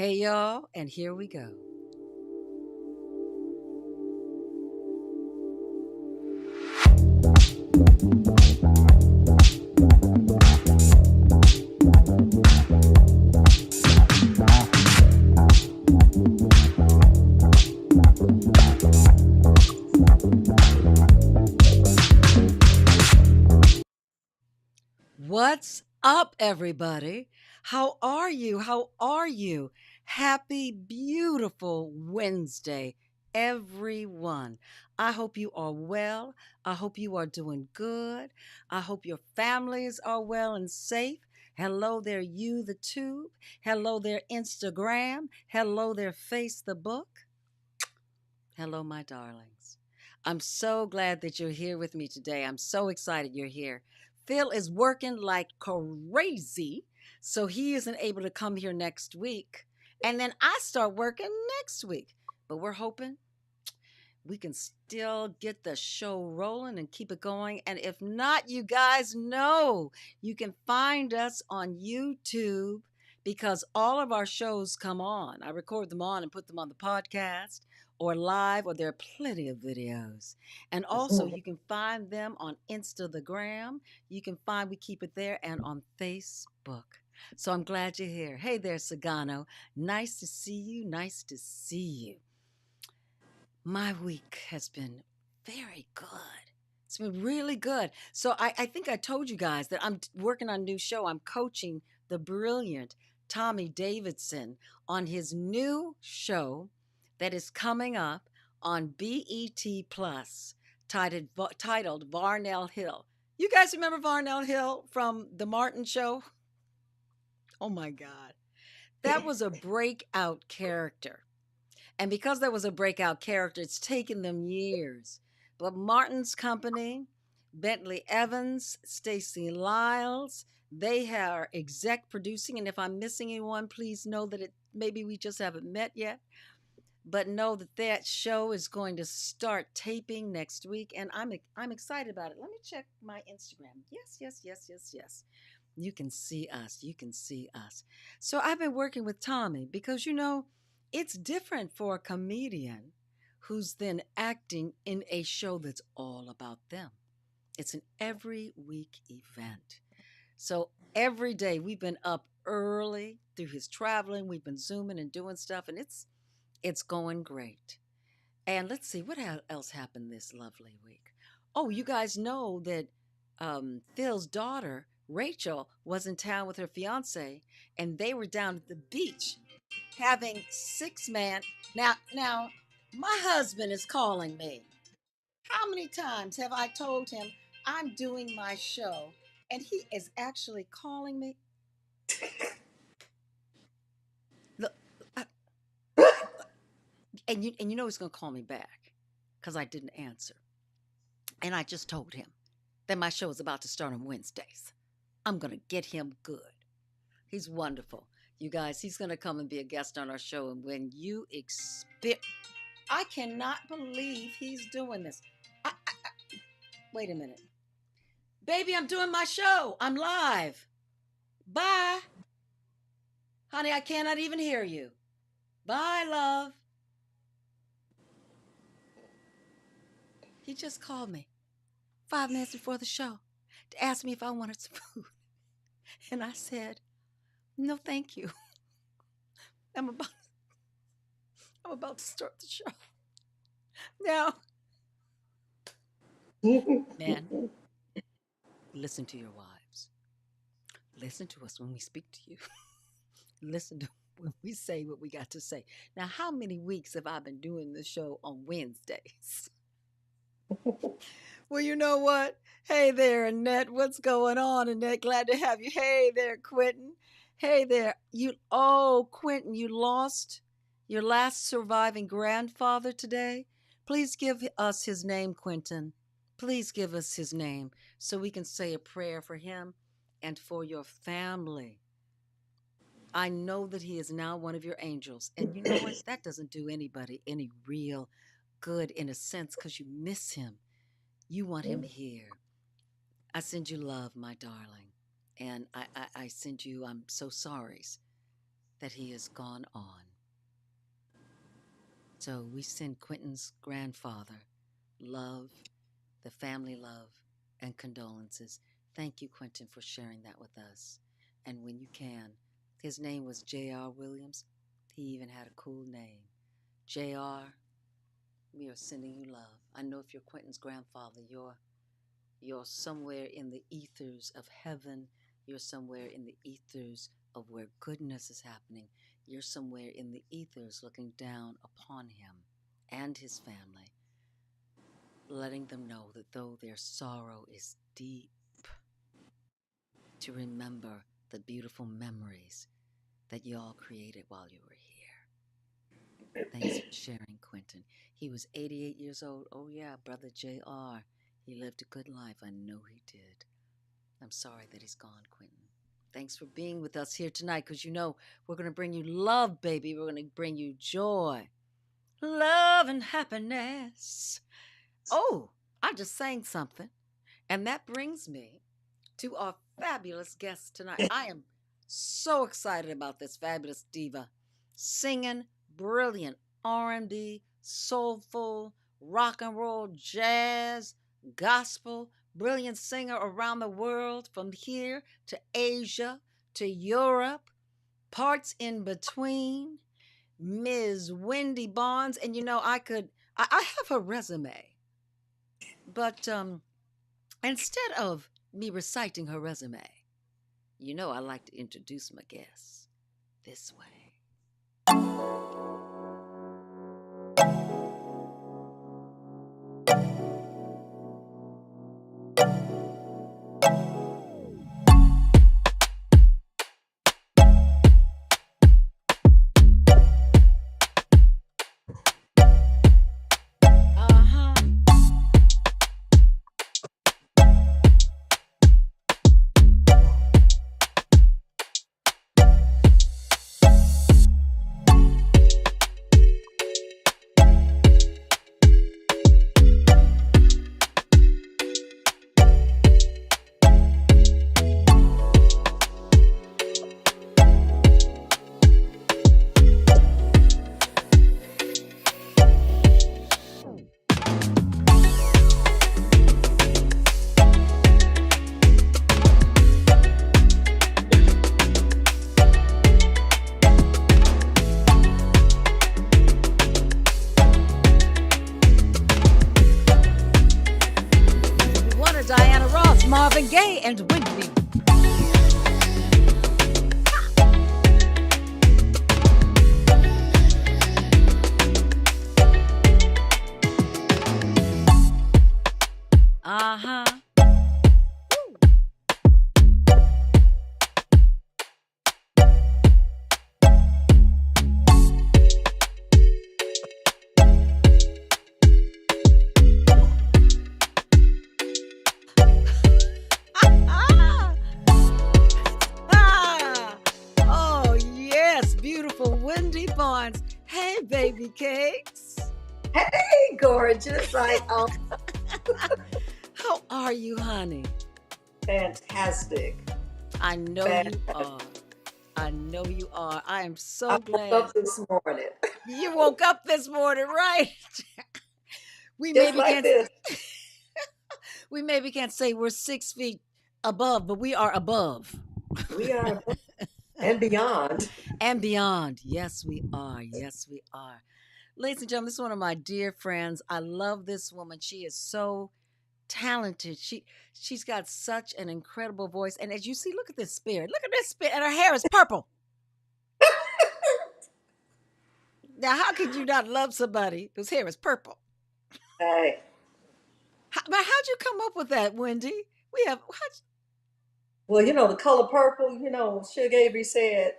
Hey, y'all, and here we go. What's up, everybody? How are you? How are you? Happy, beautiful Wednesday, everyone. I hope you are well. I hope you are doing good. I hope your families are well and safe. Hello there, you, the tube. Hello there, Instagram. Hello there, Facebook. Hello, my darlings. I'm so glad that you're here with me today. I'm so excited you're here. Phil is working like crazy, so he isn't able to come here next week. And then I start working next week. But we're hoping we can still get the show rolling and keep it going. And if not, you guys know you can find us on YouTube because all of our shows come on. I record them on and put them on the podcast or live, or there are plenty of videos. And also, you can find them on Instagram. You can find We Keep It There and on Facebook. So I'm glad you're here. Hey there, Sagano. Nice to see you. Nice to see you. My week has been very good. It's been really good. So I think I told you guys that I'm working on a new show. I'm coaching the brilliant Tommy Davidson on his new show that is coming up on BET Plus titled Varnell Hill. You guys remember Varnell Hill from The Martin Show? Oh my God. That was a breakout character. And because that was a breakout character, it's taken them years. But Martin's company, Bentley Evans, Stacey Lyles, they are exec producing. And if I'm missing anyone, please know that maybe we just haven't met yet. But know that that show is going to start taping next week, and I'm excited about it. Let me check my Instagram. Yes. You can see us. You can see us. So I've been working with Tommy because it's different for a comedian who's then acting in a show that's all about them. It's an every week event. So every day we've been up early through his traveling. We've been zooming and doing stuff, and it's going great. And let's see what else happened this lovely week. Oh, you guys know that Phil's daughter Rachel was in town with her fiance, and they were down at the beach having 6 man. Now, my husband is calling me. How many times have I told him I'm doing my show, and he is actually calling me? Look, uh, and you know he's going to call me back because I didn't answer, and I just told him that my show is about to start on Wednesdays. I'm going to get him good. He's wonderful. You guys, he's going to come and be a guest on our show. And when you expect, I cannot believe he's doing this. Wait a minute. Baby, I'm doing my show. I'm live. Bye. Honey, I cannot even hear you. Bye, love. He just called me 5 minutes before the show to ask me if I wanted some food. And I said, no, thank you. I'm about I'm about to start the show. Now, man, listen to your wives. Listen to us when we speak to you. Listen to when we say what we got to say. Now, how many weeks have I been doing this show on Wednesdays? Well, you know what? Hey there, Annette. What's going on, Annette? Glad to have you. Hey there, Quentin. Hey there. Quentin, you lost your last surviving grandfather today. Please give us his name, Quentin. Please give us his name so we can say a prayer for him and for your family. I know that he is now one of your angels. And you know what? That doesn't do anybody any real good in a sense because you miss him. You want him here. I send you love, my darling. And I send you, I'm so sorry that he has gone on. So we send Quentin's grandfather love, the family love, and condolences. Thank you, Quentin, for sharing that with us. And when you can, his name was J.R. Williams. He even had a cool name. J.R., we are sending you love. I know if you're Quentin's grandfather, you're somewhere in the ethers of heaven. You're somewhere in the ethers of where goodness is happening. You're somewhere in the ethers looking down upon him and his family, letting them know that though their sorrow is deep, to remember the beautiful memories that y'all created while you were here. Thanks for sharing, Quentin. He was 88 years old. Oh, yeah, Brother JR. He lived a good life. I know he did. I'm sorry that he's gone, Quentin. Thanks for being with us here tonight because you know we're going to bring you love, baby. We're going to bring you joy, love, and happiness. Oh, I just sang something. And that brings me to our fabulous guest tonight. I am so excited about this fabulous diva singing brilliant R&B, soulful, rock and roll, jazz, gospel, brilliant singer around the world from here to Asia to Europe, parts in between. Ms. Wendy Barnes, and you know I have her resume, but instead of me reciting her resume, you know I like to introduce my guests this way. Uh-huh. One of Diana Ross, Marvin Gaye, and Wendy. Uh-huh. Ah, oh, yes, beautiful Wendy Barnes. Hey, baby cakes. Hey, gorgeous. How are you, honey? Fantastic. I know you Fantastic. are. I know you are. I am I so woke glad up this morning you woke up this morning, right? we just maybe like can't this. we maybe can't say we're 6 feet above, but we are above. We are above and beyond. And beyond. Yes, we are. Yes, we are. Ladies and gentlemen, this is one of my dear friends. I love this woman. She is so talented. She's got such an incredible voice. And as you see, look at this spirit. Look at this spirit. And her hair is purple. Now, how could you not love somebody whose hair is purple? Hey. But how'd you come up with that, Wendy? We have Well, the color purple, Sugar Avery said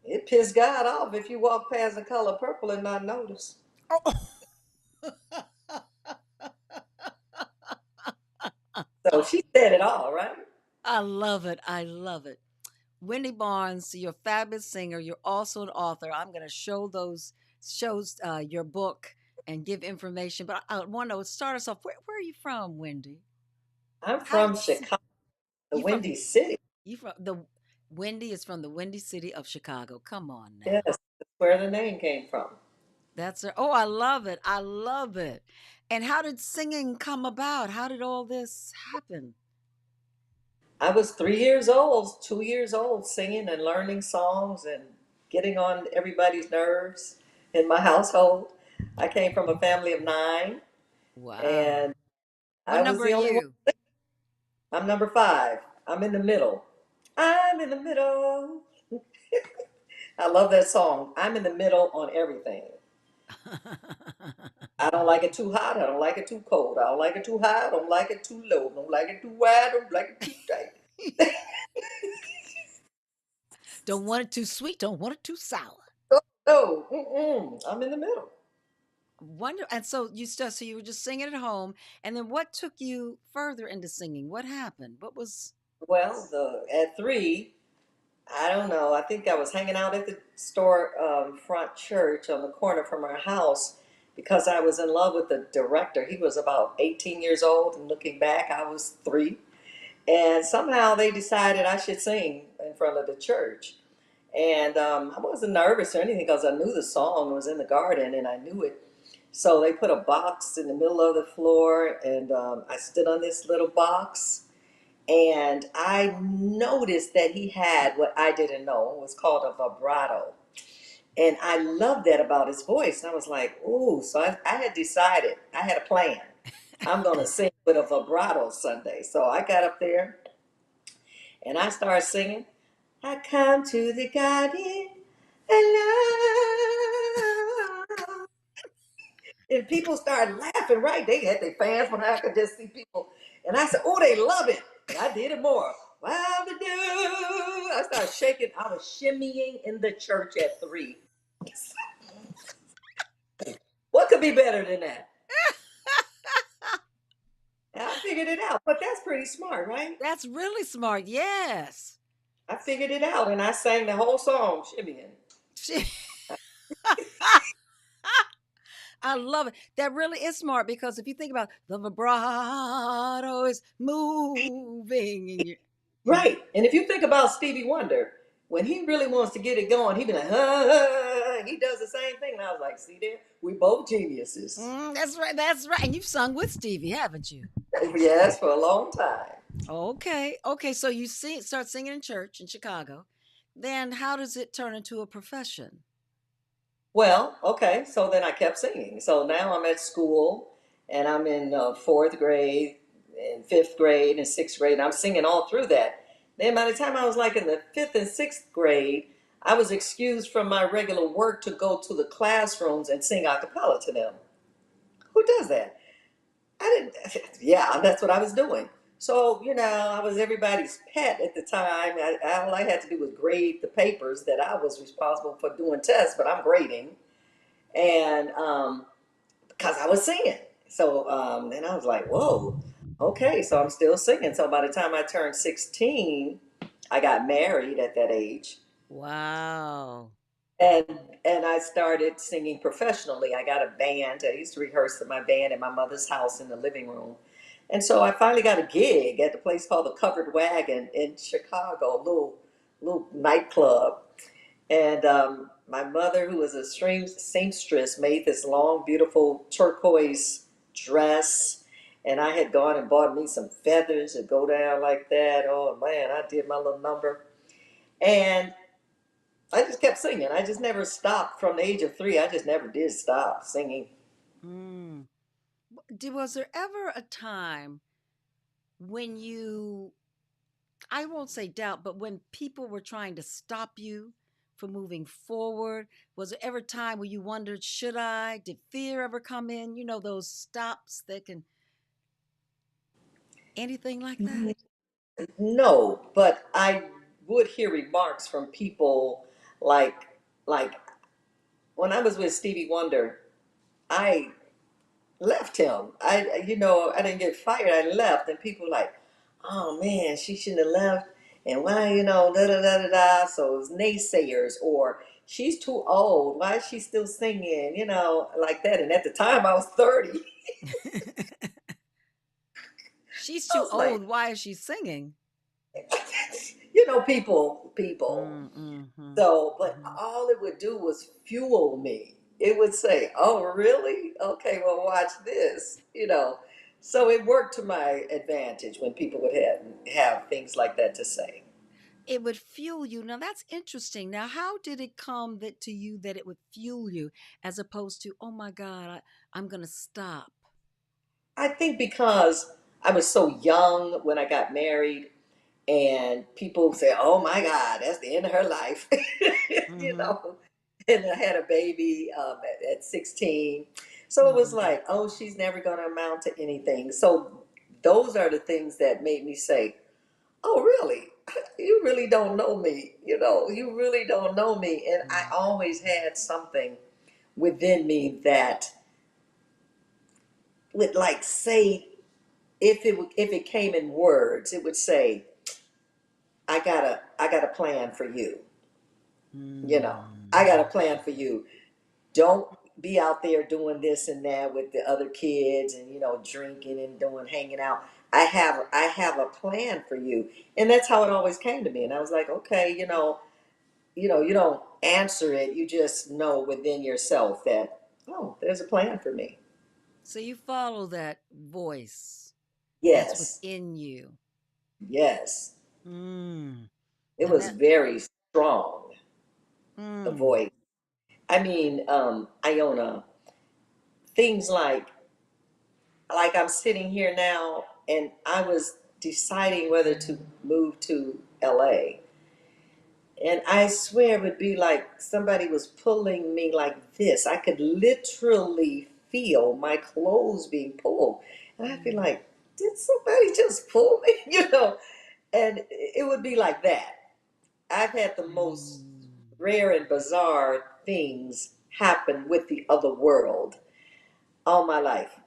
it pissed God off if you walk past the color purple and not notice. oh. So she said it all, right? I love it. I love it. Wendy Barnes, you're a fabulous singer. You're also an author. I'm going to shows your book and give information. But I want to start us off. Where are you from, Wendy? I'm How from Chicago, the you from? Windy City. You from the? Windy is from the Windy City of Chicago. Come on Yes, now. that's where the name came from. That's her. Oh, I love it. I love it. And how did singing come about? How did all this happen? I was 3 years old, 2 years old, singing and learning songs and getting on everybody's nerves in my household. I came from a family of nine, Wow. and What I was number are the only one. you? I'm number five. I'm in the middle. I'm in the middle. I love that song. I'm in the middle on everything. I don't like it too hot. I don't like it too cold. I don't like it too high. I don't like it too low. I don't like it too wide. I don't like it too tight. Don't want it too sweet, don't want it too sour. No, mm-mm. I'm in the middle. Wonder and so you were just singing at home, and then what took you further into singing? What happened? What was Well, at three, I don't know. I think I was hanging out at the store front church on the corner from our house because I was in love with the director. He was about 18 years old, and looking back, I was three. And somehow they decided I should sing in front of the church. And I wasn't nervous or anything because I knew the song was in the garden and I knew it. So they put a box in the middle of the floor, and I stood on this little box. And I noticed that he had what I didn't know. It was called a vibrato. And I loved that about his voice. And I was like, ooh. So I had decided, I had a plan. I'm going to sing with a vibrato Sunday. So I got up there and I started singing. I come to the garden alone. And people started laughing, right? They had their fans when I could just see people. And I said, oh, they love it. And I did it more. Wow, the do. I started shaking. I was shimmying in the church at three. What could be better than that? And I figured it out. But that's pretty smart, right? That's really smart. Yes. I figured it out and I sang the whole song shimmying. I love it. That really is smart because if you think about the vibrato is moving and you Right. And if you think about Stevie Wonder, when he really wants to get it going, he be like, ah, he does the same thing. And I was like, see there, we both geniuses. that's right. That's right. And you've sung with Stevie, haven't you? Yes, for a long time. Okay. Okay. So you start singing in church in Chicago. Then how does it turn into a profession? Well, okay, so then I kept singing. So now I'm at school and I'm in fourth grade and fifth grade and sixth grade. And I'm singing all through that. Then by the time I was like in the fifth and sixth grade, I was excused from my regular work to go to the classrooms and sing a cappella to them. Who does that? I didn't, yeah, that's what I was doing. So, I was everybody's pet at the time. All I had to do was grade the papers that I was responsible for doing tests, but I'm grading. And because I was singing. So then I was like, whoa, okay, so I'm still singing. So by the time I turned 16, I got married at that age. Wow. And and I started singing professionally. I got a band. I used to rehearse in my band in my mother's house in the living room. And so I finally got a gig at the place called the Covered Wagon in Chicago, a little nightclub. And my mother, who was a seamstress, made this long, beautiful turquoise dress. And I had gone and bought me some feathers to go down like that. Oh man, I did my little number. And I just kept singing. I just never stopped from the age of three. I just never did stop singing. Mm. Was there ever a time when you, I won't say doubt, but when people were trying to stop you from moving forward? Was there ever a time where you wondered, should I? Did fear ever come in? You know, those stops that can, anything like that? No, but I would hear remarks from people like like when I was with Stevie Wonder, I left him. I didn't get fired. I left, and people like, oh man, she shouldn't have left. And why, da da da da da. So it was naysayers, or she's too old. Why is she still singing? Like that. And at the time, I was 30. She's I too was like, old. Why is she singing? people. Mm-hmm. So, but Hmm. all it would do was fuel me. It would say, "Oh, really? Okay, well, watch this." So it worked to my advantage when people would have things like that to say. It would fuel you. Now that's interesting. Now, how did it come that to you that it would fuel you as opposed to, oh my God, I'm gonna stop? I think because I was so young when I got married, and people say, "Oh my God, that's the end of her life," you Mm-hmm. know. And I had a baby at 16, so it was Mm-hmm. like, "Oh, she's never going to amount to anything." So those are the things that made me say, "Oh, really? You really don't know me. You really don't know me." And I always had something within me that would like say, if it came in words, it would say, I got a plan for you. You know, I got a Mm-hmm. plan for you. Don't be out there doing this and that with the other kids and drinking and doing hanging out. I have a plan for you. And that's how it always came to me. And I was like, okay, you don't answer it. You just know within yourself that, oh, there's a plan for me. So you follow that voice that's Yes. within you. Yes. Mm. It And was that, very strong, the mm, voice. I mean, Iona, things like I'm sitting here now and I was deciding whether to move to LA. And I swear it would be like somebody was pulling me like this. I could literally feel my clothes being pulled. And I'd be mm, like, did somebody just pull me? And it would be like that. I've had the most mm, rare and bizarre things happen with the other world all my life.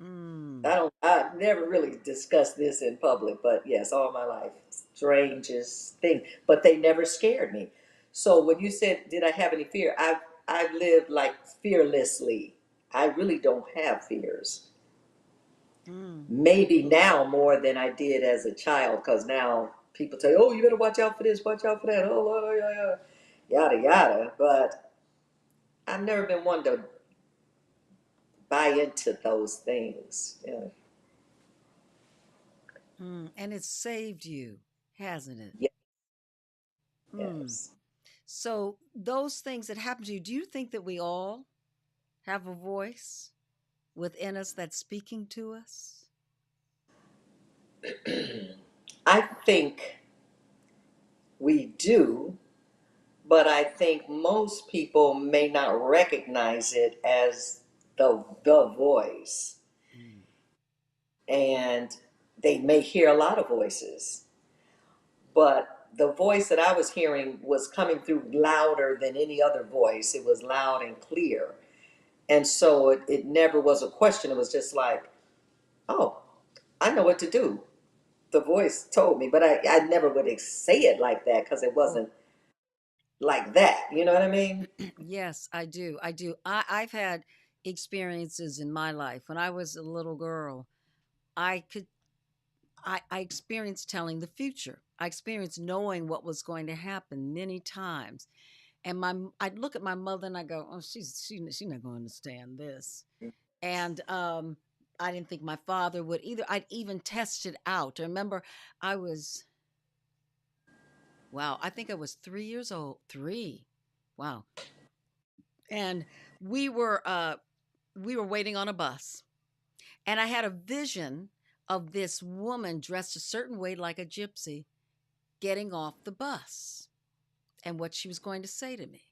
mm, I've never really discussed this in public, but yes, all my life, strangest thing. But they never scared me. So when you said, did I have any fear? I've lived like fearlessly. I really don't have fears. mm, Maybe now more than I did as a child, because now people tell you, oh, you better watch out for this, watch out for that, oh, yeah, yeah, yada yada. But I've never been one to buy into those things. mm. And it's saved you, hasn't it? Yeah, Mm. yes. So those things that happen to you, do you think that we all have a voice within us that's speaking to us? I think we do, but I think most people may not recognize it as the voice, Mm, and they may hear a lot of voices, but the voice that I was hearing was coming through louder than any other voice. It was loud and clear, and so it never was a question. It was just like, oh, I know what to do. The voice told me, but I never would say it like that because it oh, wasn't like that. You know what I mean? yes, I do. I do. I've had experiences in my life. When I was a little girl, I could I experienced telling the future. I experienced knowing what was going to happen many times. And I'd look at my mother and I go, "Oh, she's not going to understand this." And I didn't think my father would either. I'd even tested out. I remember I was wow. I think I was 3 years old. Three, wow. And we were uh, we were waiting on a bus, and I had a vision of this woman dressed a certain way, like a gypsy, getting off the bus and what she was going to say to me.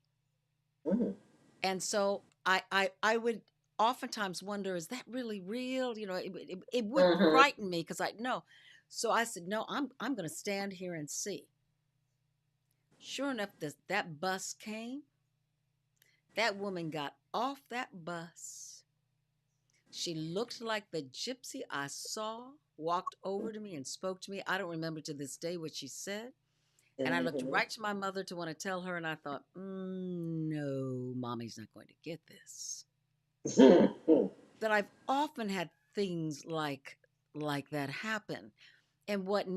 Mm. And so I would oftentimes wonder, is that really real? It would Hmm. frighten me because I know. So I said, no, I'm going to stand here and see. Sure enough, that bus came. That woman got off that bus. She looked like the gypsy I saw, walked over to me and spoke to me. I don't remember to this day what she said. And I looked Hmm. right to my mother to want to tell her, and I thought, no, mommy's not going to get this. But I've often had things like that happen. And what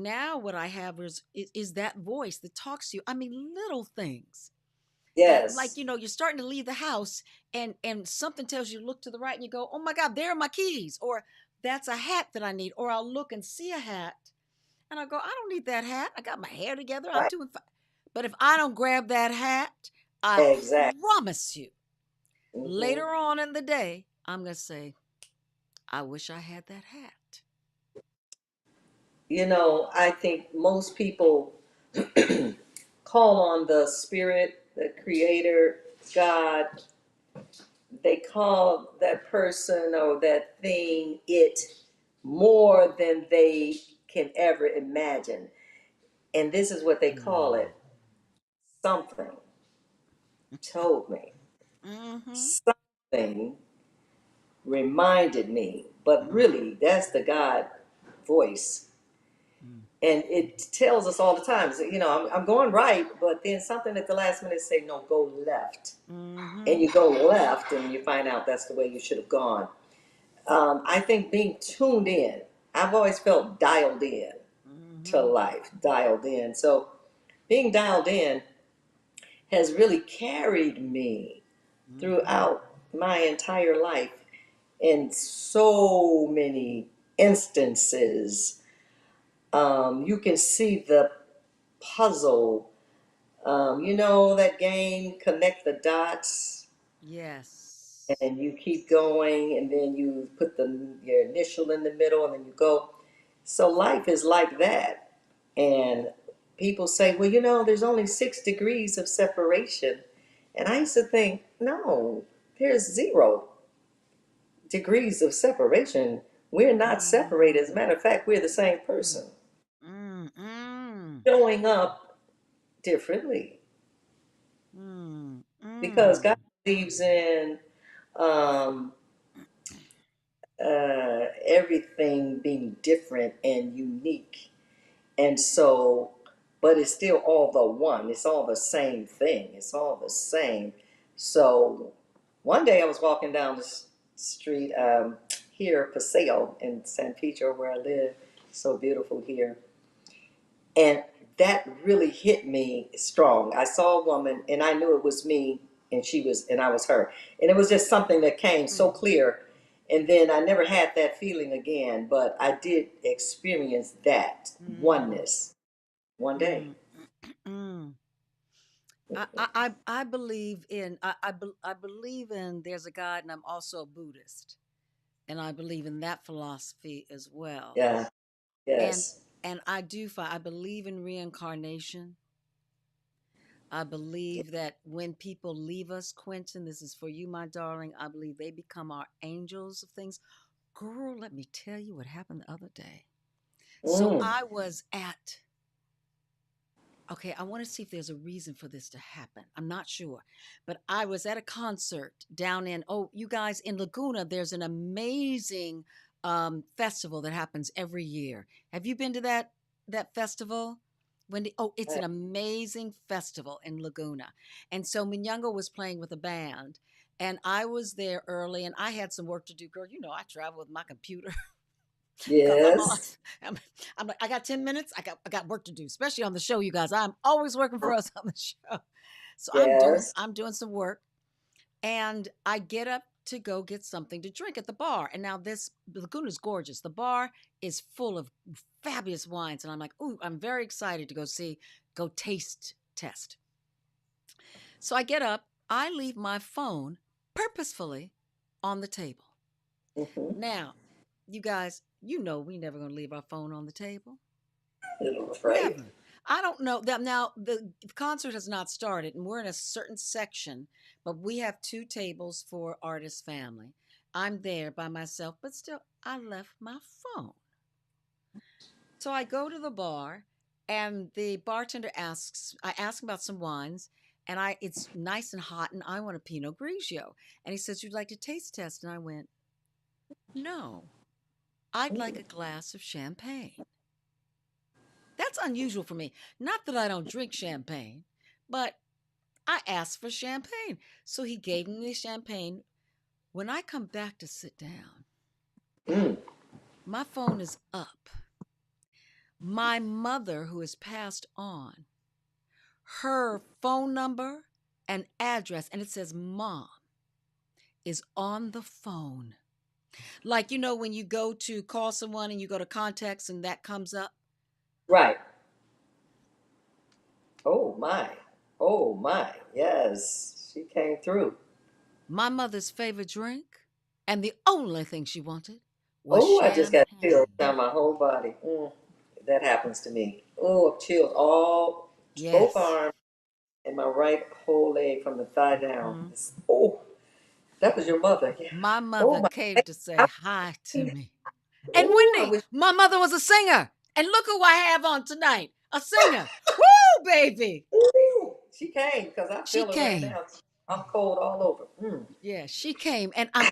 I have is that voice that talks to you. I mean, little things that, like, Yes. you're starting to leave the house, and something tells you to look to the right, and you go, oh my God, there are my keys, or that's a hat that I need. Or I'll look and see a hat, and I go, I don't need that hat. I got my hair together. I'm Right. doing fine. But if I don't grab that hat, I Exactly. promise you, Hmm. later on in the day, I'm going to say, I wish I had that hat. I think most people call on the spirit, the creator, God. They call that person or that thing it more than they can ever imagine. And this is what they call Mm. it: something told me, Mm-hmm. something reminded me. But Mm. really, that's the God voice. Mm. And it tells us all the time, so, I'm going right, but then something at the last minute say, no, go left. And Mm-hmm. you go left and you find out that's the way you should have gone. I think being tuned in, I've always felt dialed in to Mm-hmm. life, dialed in. So being dialed in has really carried me Mm-hmm. throughout my entire life in so many instances. You can see the puzzle. That game, Connect the Dots, Yes. and you keep going, and then you put your initial in the middle, and then you go. So life is like that. And people say, well, there's only 6 degrees of separation. And I used to think, no, there's 0 degrees of separation. We're not separated. As a Mm. matter of fact, we're the same Mm. person, Mm. Mm. showing up differently Mm. because God Mm. believes in um, everything being different and unique. And so, but it's still all the one. It's all the same thing. It's all the same. So, one day I was walking down the street here, Paseo in San Pedro, where I live. So beautiful here. And that really hit me strong. I saw a woman and I knew it was me and I was her. And it was just something that came so Mm. clear. And then I never had that feeling again, but I did experience that Mm. oneness one day. Mm. Mm. I believe in I believe in there's a God, and I'm also a Buddhist, and I believe in that philosophy as well. Yeah, And yes. I do find I believe in reincarnation. I believe that when people leave us, Quentin, this is for you, my darling. I believe they become our angels of things. Girl, let me tell you what happened the other day. So Mm, I was at, okay, I want to see if there's a reason for this to happen. I'm not sure. But I was at a concert down in, oh, you guys, in Laguna, there's an amazing festival that happens every year. Have you been to that festival? Wendy, oh, it's I- an amazing festival in Laguna. And so Minyango was playing with a band, and I was there early, and I had some work to do. Girl, I travel with my computer because I'm on. yes, I'm, I'm like, I got 10 minutes. I got work to do, especially on the show. You guys, I'm always working for us on the show. So yes. I'm doing some work, and I get up to go get something to drink at the bar. And now this Laguna is gorgeous. The bar is full of fabulous wines, and I'm like, ooh, I'm very excited to go taste test. So I get up. I leave my phone purposefully on the table. Hmm. Now, you guys, we never gonna leave our phone on the table. Right. Never. I don't know that now the concert has not started and we're in a certain section, but we have two tables for artist family. I'm there by myself, but still I left my phone. So I go to the bar and the bartender I ask about some wines, and it's nice and hot and I want a Pinot Grigio. And he says, "You'd like to taste test?" And I went, "No. I'd like Mm, a glass of champagne." That's unusual for me. Not that I don't drink champagne, but I asked for champagne. So he gave me the champagne. When I come back to sit down, mm, my phone is up My mother, who has passed on, her phone number and address, and it says mom, is on the phone. Like, when you go to call someone and you go to contacts and that comes up. Right. Oh my. Oh my. Yes. She came through. My mother's favorite drink, and the only thing she wanted was Oh, I just got chills champagne. down my whole body. That happens to me. Oh, chills all both Yes. arms and my right whole leg from the thigh down. Hmm. Oh, that was your mother. Yeah. My Oh mother my. came to say hi to me. And Oh, I Wendy, wish. my mother was a singer. And look who I have on tonight, a singer. Woo, baby. Ooh, she came because I She feel it right came. now. I'm cold all over. Yeah, she came. And I'm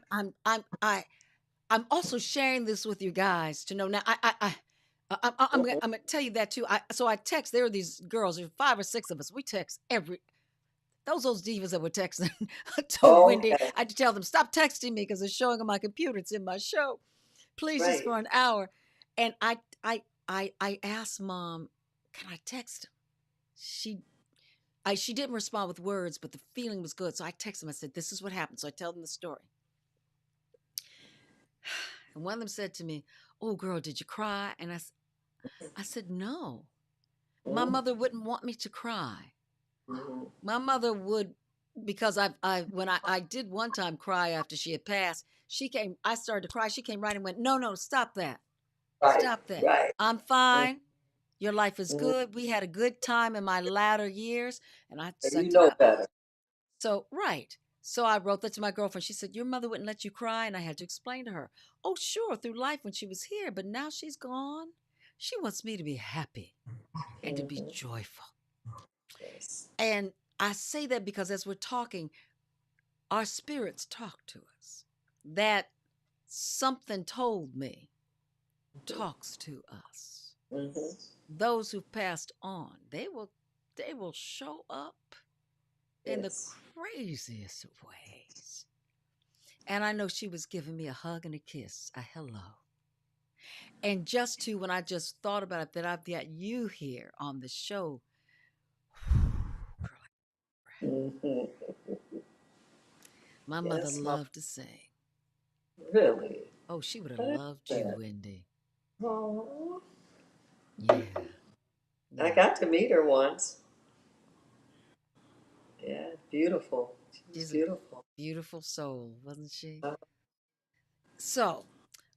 also sharing this with you guys to know. Now, I'm gonna tell you that too. I text. There are these girls. There's 5 or 6 of us. We text every. Those divas that were texting. I told Wendy. Okay. I had to tell them stop texting me because it's showing on my computer. It's in my show. Please, just Right. for an hour. And I asked mom, can I text him? She she didn't respond with words, but the feeling was good. So I texted him. I said, this is what happened. So I tell them the story. And one of them said to me, oh, girl, did you cry? And I said, no. My Mm-hmm. mother wouldn't want me to cry. Mm-hmm. My mother would, because when I did one time cry after she had passed, she came, I started to cry. She came right and went, no, no, stop that. Right. Stop that. Right. I'm fine. Your life is Mm-hmm. good. We had a good time in my latter years. And I You sucked it know up. better. So, right. So I wrote that to my girlfriend. She said, your mother wouldn't let you cry. And I had to explain to her, oh, sure, through life when she was here, but now she's gone. She wants me to be happy and to be Mm-hmm. joyful. Yes. And I say that because as we're talking, our spirits talk to us. That something told me talks to us. Mm-hmm. Those who've passed on, they will show up in the Yes. craziest of ways. And I know she was giving me a hug and a kiss, a hello. And just to when I just thought about it, that I've got you here on the show, girl, Mm-hmm. my mother Yes, Mom. loved to sing. Really. Oh, she would have What is loved you, that? Wendy. Oh, Yeah, I yeah. got to meet her once. Yeah, beautiful. She was She's a beautiful. beautiful soul, wasn't she? Uh, So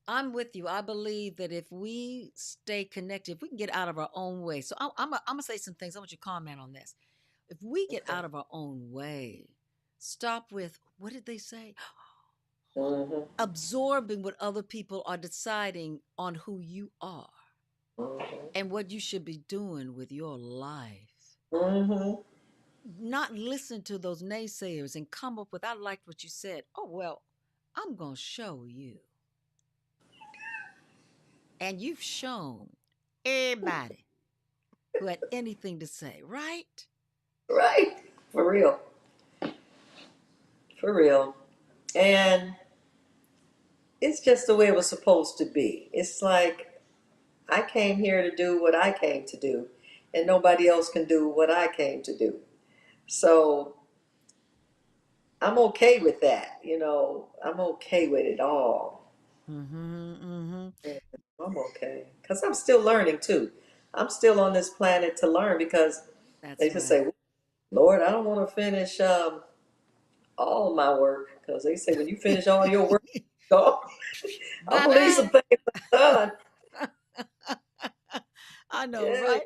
I'm with you. I believe that if we stay connected, if we can get out of our own way. So I'm gonna say some things. I want you to comment on this. If we get okay. out of our own way, stop with what did they say? Mm-hmm. Absorbing what other people are deciding on who you are Mm-hmm. and what you should be doing with your life. Mm-hmm. Not listen to those naysayers and come up with, I liked what you said. Oh, well, I'm going to show you. And you've shown everybody who had anything to say, right? Right. For real. For real. And it's just the way it was supposed to be. It's like I came here to do what I came to do, and nobody else can do what I came to do. So I'm okay with that. I'm okay with it all. Mm-hmm, mm-hmm. Yeah, I'm okay. Because I'm still learning too. I'm still on this planet to learn because they That's just right. say, Lord, I don't want to finish all my work. Because they say, when you finish all your work, go. I'm Bye going to leave some bye. things undone. I know, Yeah. right?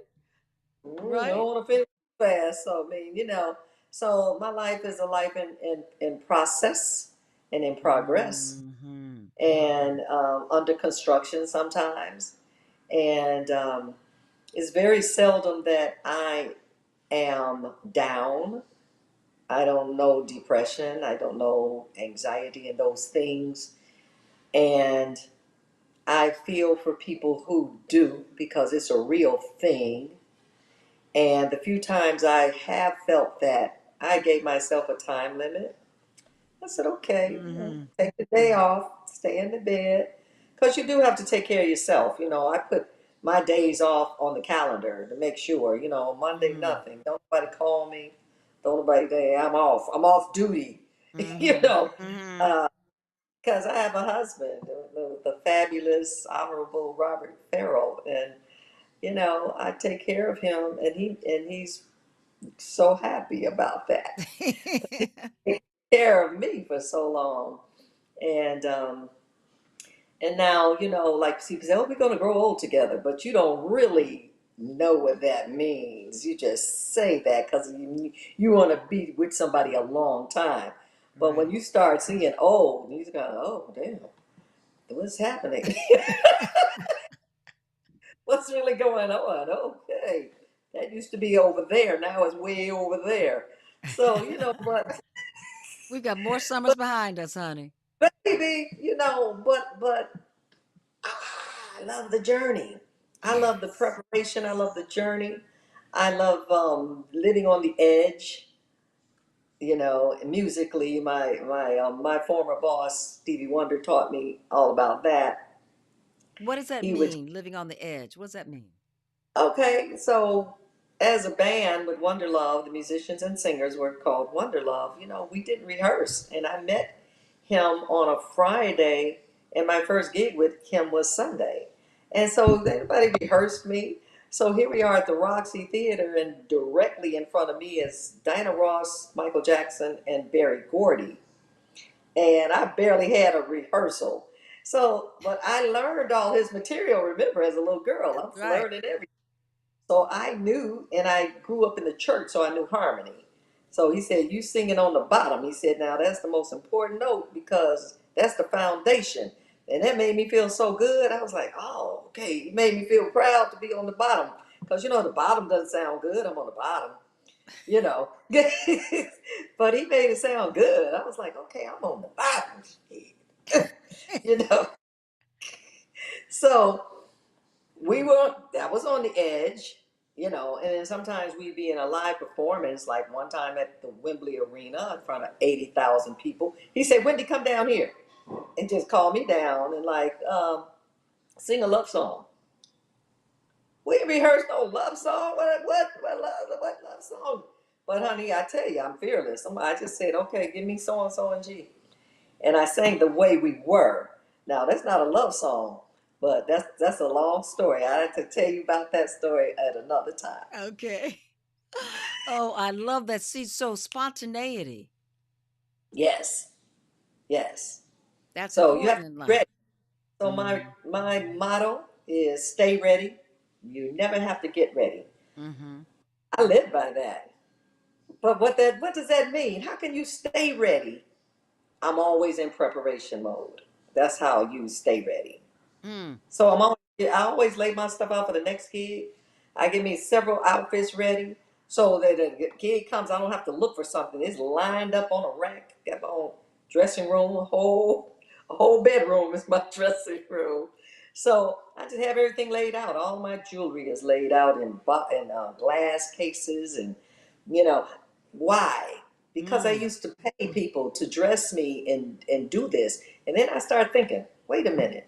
I don't Right? want to finish fast. So, I mean, so my life is a life in process and in progress Mm-hmm. and under construction sometimes. And it's very seldom that I am down. I don't know depression. I don't know anxiety and those things. And I feel for people who do because it's a real thing. And the few times I have felt that, I gave myself a time limit. I said, okay, Mm-hmm. take the day off, stay in the bed. Because you do have to take care of yourself. I put my days off on the calendar to make sure, Monday Mm. nothing. Don't nobody call me. Don't nobody say I'm off. I'm off duty. you Mhm. know, Mhm. because I have a husband, the fabulous, honorable Robert Farrell, and I take care of him, and he's so happy about that. He took care of me for so long, and now, like, see, because we're going to grow old together, but you don't really know what that means. You just say that because you want to be with somebody a long time. But when Right. you start seeing old, you go, oh, damn, what's happening? What's really going on? Okay, that used to be over there. Now it's way over there. So, We've got more summers but behind us, honey. baby, but I love the journey. I love the Yes. preparation. I love the journey. I love living on the edge. Musically, my former boss Stevie Wonder taught me all about that. What does that He would mean, living on the edge? What does that mean? Okay, so as a band with Wonder Love, the musicians and singers were called Wonder Love. We didn't rehearse, and I met him on a Friday, and my first gig with him was Sunday. And so everybody rehearsed me. So here we are at the Roxy Theater, and directly in front of me is Diana Ross, Michael Jackson, and Berry Gordy. And I barely had a rehearsal. So, but I learned all his material, remember, as a little girl. That's I'm right. learning everything. So I knew, and I grew up in the church, so I knew harmony. So he said, "You singing on the bottom." He said, "Now that's the most important note because that's the foundation." And that made me feel so good. I was like, "Oh, okay." He made me feel proud to be on the bottom because the bottom doesn't sound good. I'm on the bottom, you know. But he made it sound good. I was like, "Okay, I'm on the bottom." you know. So that was on the edge, and then sometimes we'd be in a live performance, like one time at the Wembley Arena in front of 80,000 people. He said, "Wendy, come down here," and just call me down and like sing a love song. We rehearsed no love song. What love song? But honey, I tell you, I'm fearless. I just said, "Okay, give me so and so and G," and I sang "The Way We Were." Now that's not a love song, but that's a long story. I have to tell you about that story at another time. Okay. Oh, I love that. See, so spontaneity. Yes, yes. That's So you have important to in be life. ready. So my Mhm. my motto is stay ready. You never have to get ready. Mhm. I live by that. But what does that mean? How can you stay ready? I'm always in preparation mode. That's how you stay ready. Mm. So I always lay my stuff out for the next gig. I get me several outfits ready so that the gig comes, I don't have to look for something. It's lined up on a rack. Got my own dressing room, a whole bedroom is my dressing room. So I just have everything laid out. All my jewelry is laid out in glass cases, and you know why? Because I Mm. used to pay people to dress me and do this, and then I started thinking, wait a minute,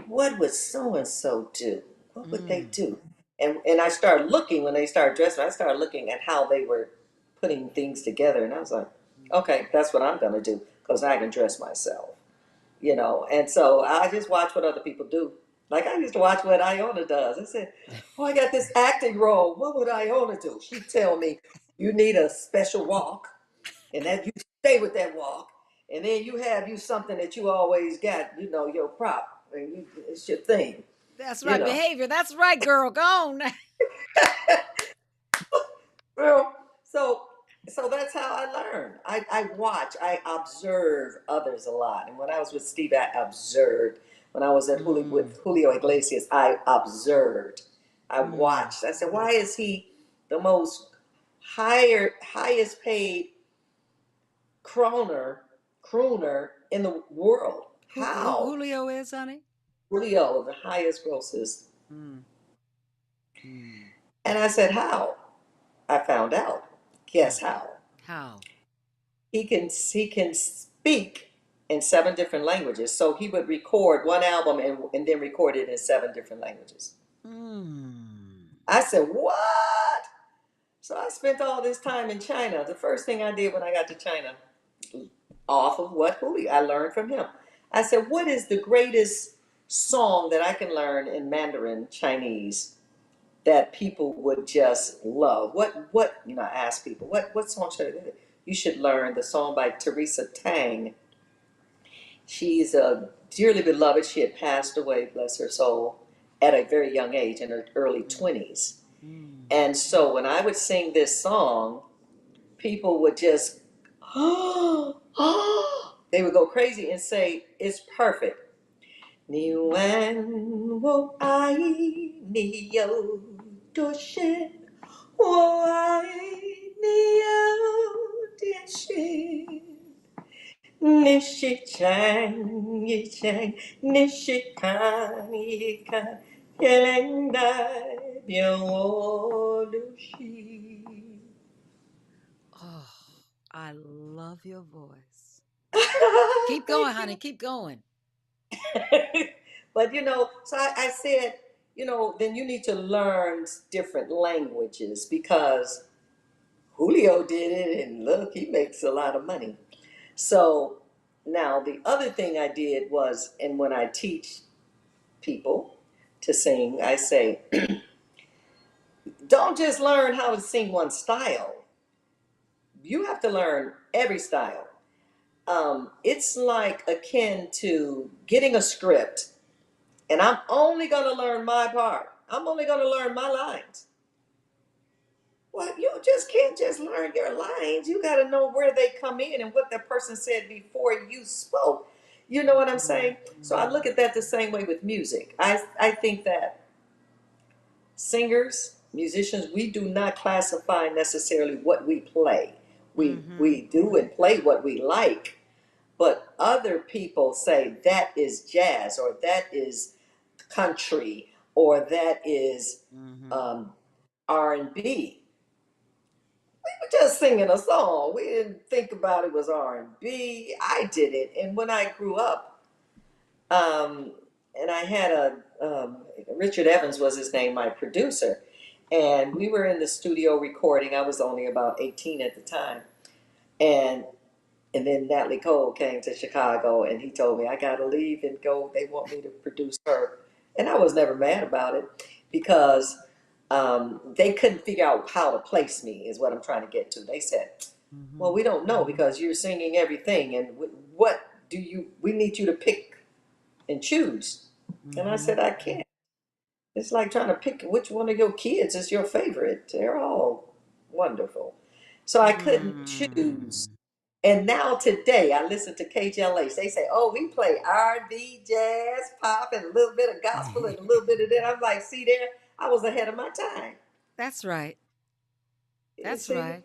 what would so and so do? What would they Mm. do? And I started looking when they started dressing. I started looking at how they were putting things together, and I was like, okay, that's what I'm gonna do because I can dress myself. And so I just watch what other people do. Like I used to watch what Iona does. I said, "Oh, I got this acting role. What would Iona do?" She'd tell me, "You need a special walk, and that you stay with that walk, and then you have you something that you always got, your prop, and it's your thing, That's you right. know." Behavior. That's right, girl. Go on. Well, so that's how I learn. I watch, I observe others a lot. And when I was with Steve, I observed. When I was Mm. with Julio Iglesias, I observed. I Mm. watched. I said, why is he the most highest paid crooner in the world? Who How? Julio is, honey? Julio, the highest grosses. Mm. Mm. And I said, how? I found out. How? Guess how? How? He can speak in seven different languages. So he would record one album and then record it in seven different languages. Mm. I said, what? So I spent all this time in China. The first thing I did when I got to China, off of what Julio, I learned from him. I said, what is the greatest song that I can learn in Mandarin Chinese that people would just love? I ask people, what song should I do? You should learn the song by Teresa Tang. She's a dearly beloved. She had passed away, bless her soul, at a very young age in her early Mm. 20s. Mm. And so when I would sing this song, people would just, they would go crazy and say, it's perfect. 你问我爱你有多深，我爱你有点深。你是唱一唱，你是看一看，也能代表我的心。Oh, I love your voice. Keep going, Thank honey. you. Keep going. But so I said, then you need to learn different languages because Julio did it, and look, he makes a lot of money. So now the other thing I did was, and when I teach people to sing, I say, don't just learn how to sing one style. You have to learn every style. It's like akin to getting a script, and I'm only going to learn my part. I'm only going to learn my lines. Well, you just can't just learn your lines. You got to know where they come in and what the person said before you spoke. You know what I'm Mm-hmm. saying? So I look at that the same way with music. I think that singers, musicians, we do not classify necessarily what we play. We Mm-hmm. we do and play what we like, but other people say that is jazz or that is country or that is Mm-hmm. um, R&B. We were just singing a song. We didn't think about it was R&B. I did it, and when I grew up, um, and I had Richard Evans was his name, my producer, and we were in the studio recording. I was only about 18 at the time, and then Natalie Cole came to Chicago, and he told me I got to leave and go. They want me to produce her, and I was never mad about it because they couldn't figure out how to place me. Is what I'm trying to get to. They said, "Well, Mm-hmm. we don't know because you're singing everything, and what do you? We need you to pick and choose." And I Mm-hmm. said, "I can't. It's like trying to pick which one of your kids is your favorite. They're all wonderful." So I couldn't choose. Mm. And now today, I listen to KJLH. They say, "Oh, we play R&B, jazz, pop, and a little bit of gospel and a little bit of that." I'm like, "See there, I was ahead of my time." That's right. You That's see? right.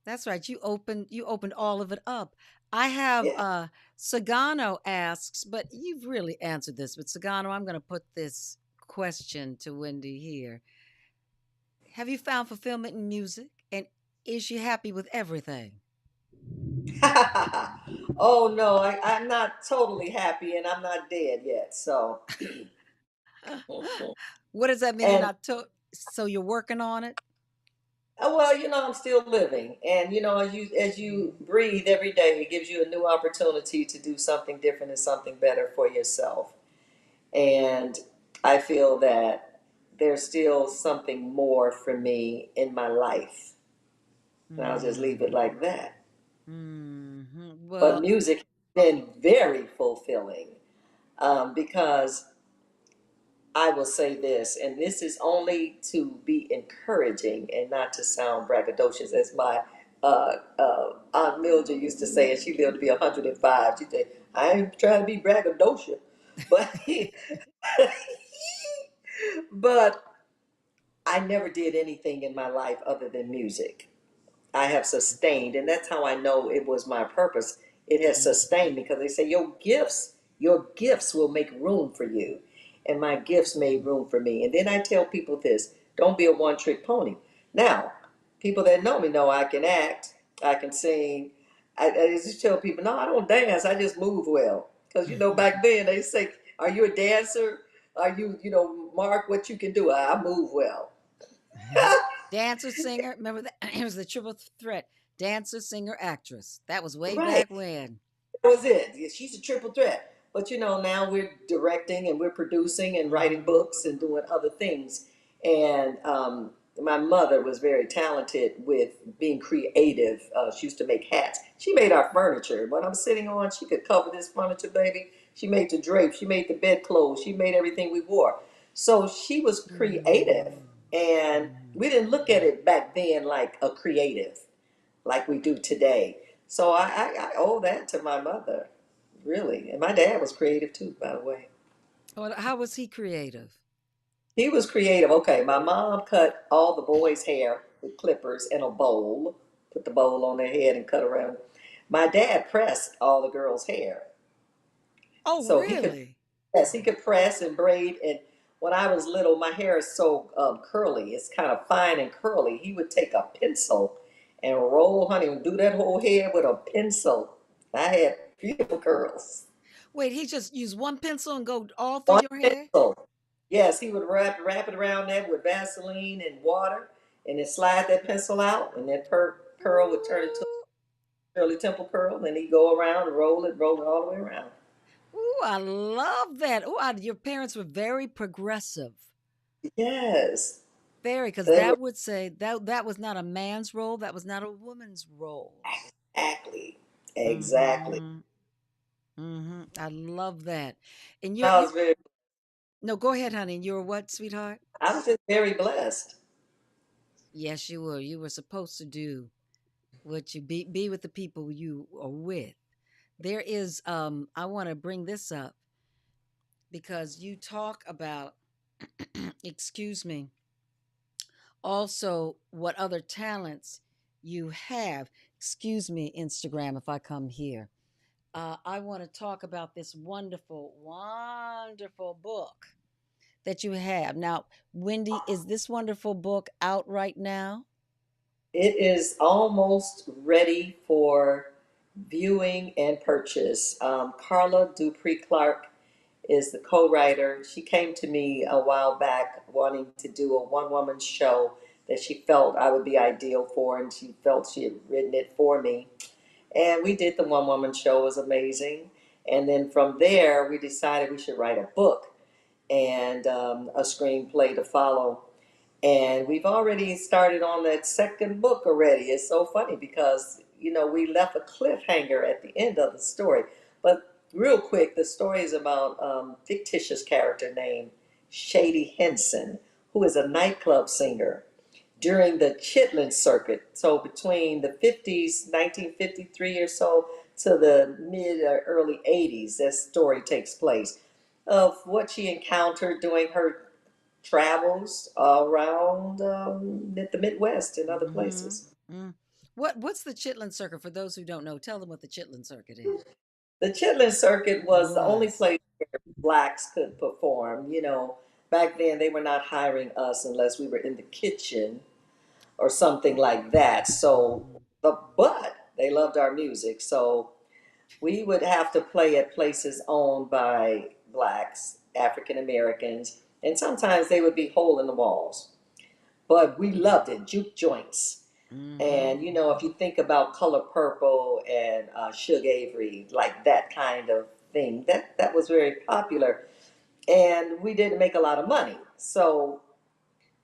That's right. You opened all of it up. I have Yeah. Sagano asks, but you've really answered this. But Sagano, I'm going to put this question to Wendy here. Have you found fulfillment in music? And is she happy with everything? Oh no, I'm not totally happy, and I'm not dead yet. So, What does that mean? You're and not so you're working on it? well, I'm still living, and as you breathe every day, it gives you a new opportunity to do something different and something better for yourself. And I feel that there's still something more for me in my life. And I'll just leave it Mm. like that. But Well, music has been very fulfilling because I will say this, and this is only to be encouraging and not to sound braggadocious, as my Aunt Mildred used to say, and she lived to be 105. She said, "I ain't trying to be braggadocious, but but I never did anything in my life other than music. I have sustained, and that's how I know it was my purpose. It has sustained me because they say your gifts will make room for you, and my gifts made room for me. And then I tell people this: don't be a one-trick pony. Now, people that know me know I can act, I can sing. I just tell people, no, I don't dance. I just move well. Because back then they say, "Are you a dancer?" Are you, mark what you can do? I move well. Dancer, singer. Remember that? It was the triple threat: dancer, singer, actress. That was way Right. back when. That was it. Yeah, she's a triple threat. But now we're directing and we're producing and writing Hmm. books and doing other things. And my mother was very talented with being creative. She used to make hats. She made our furniture. What I'm sitting on, she could cover this furniture, baby. She made the drapes. She made the bedclothes. She made everything we wore. So she was creative. And we didn't look at it back then like a creative like we do today. So I owe that to my mother, really. And my dad was creative too, by the way. How was he creative? He was creative. Okay, my mom cut all the boys' hair with clippers in a bowl, put the bowl on their head and cut around. My dad pressed all the girls' hair. Oh, So he could, really? yes, he could press and braid. And when I was little, my hair is so curly. It's kind of fine and curly. He would take a pencil and roll, honey, and do that whole head with a pencil. I had beautiful curls. Wait, he just used one pencil and go all through One your hair? pencil. Yes, he would wrap it around that with Vaseline and water, and then slide that pencil out, and that curl would turn into Ooh, a curly temple curl, and he'd go around and roll it all the way around. ooh, I love that. Your parents were very progressive. Yes, Very, because they were that would say that was not a man's role. That was not a woman's role. exactly, exactly. Mm-hmm. Mm-hmm. I love that. And I was very, no, go ahead, honey. You're what, sweetheart? I was just very blessed. Yes, you were. You were supposed to do what you be with the people you are with. There is I want to bring this up because you talk about excuse me, also what other talents you have. Excuse me, Instagram, if I come here. I want to talk about this wonderful, wonderful book that you have. Now, Wendy, is this wonderful book out right now? It is almost ready for viewing and purchase. Carla Dupree Clark is the co-writer. She came to me a while back wanting to do a one-woman show that she felt I would be ideal for, and she felt she had written it for me. And we did the one-woman show. It was amazing. And then from there, we decided we should write a book and a screenplay to follow. And we've already started on that second book already. It's so funny because, we left a cliffhanger at the end of the story. But real quick, the story is about fictitious character named Shady Henson, who is a nightclub singer during the Chitlin circuit. So between the 50s, 1953 or so, to the mid or early 80s, that story takes place of what she encountered doing her travels around the Midwest and other Mm-hmm. places. Mm. What's the Chitlin Circuit for those who don't know? Tell them what the Chitlin Circuit is. The Chitlin Circuit Or was the only was. place blacks could perform. Back then they were not hiring us unless we were in the kitchen or something like that. So, but they loved our music. So we would have to play at places owned by blacks, African Americans, and sometimes they would be hole in the walls. But we loved it, juke joints. Mm-hmm. And if you think about Color Purple and Suge Avery, like that kind of thing, that was very popular. And we didn't make a lot of money, so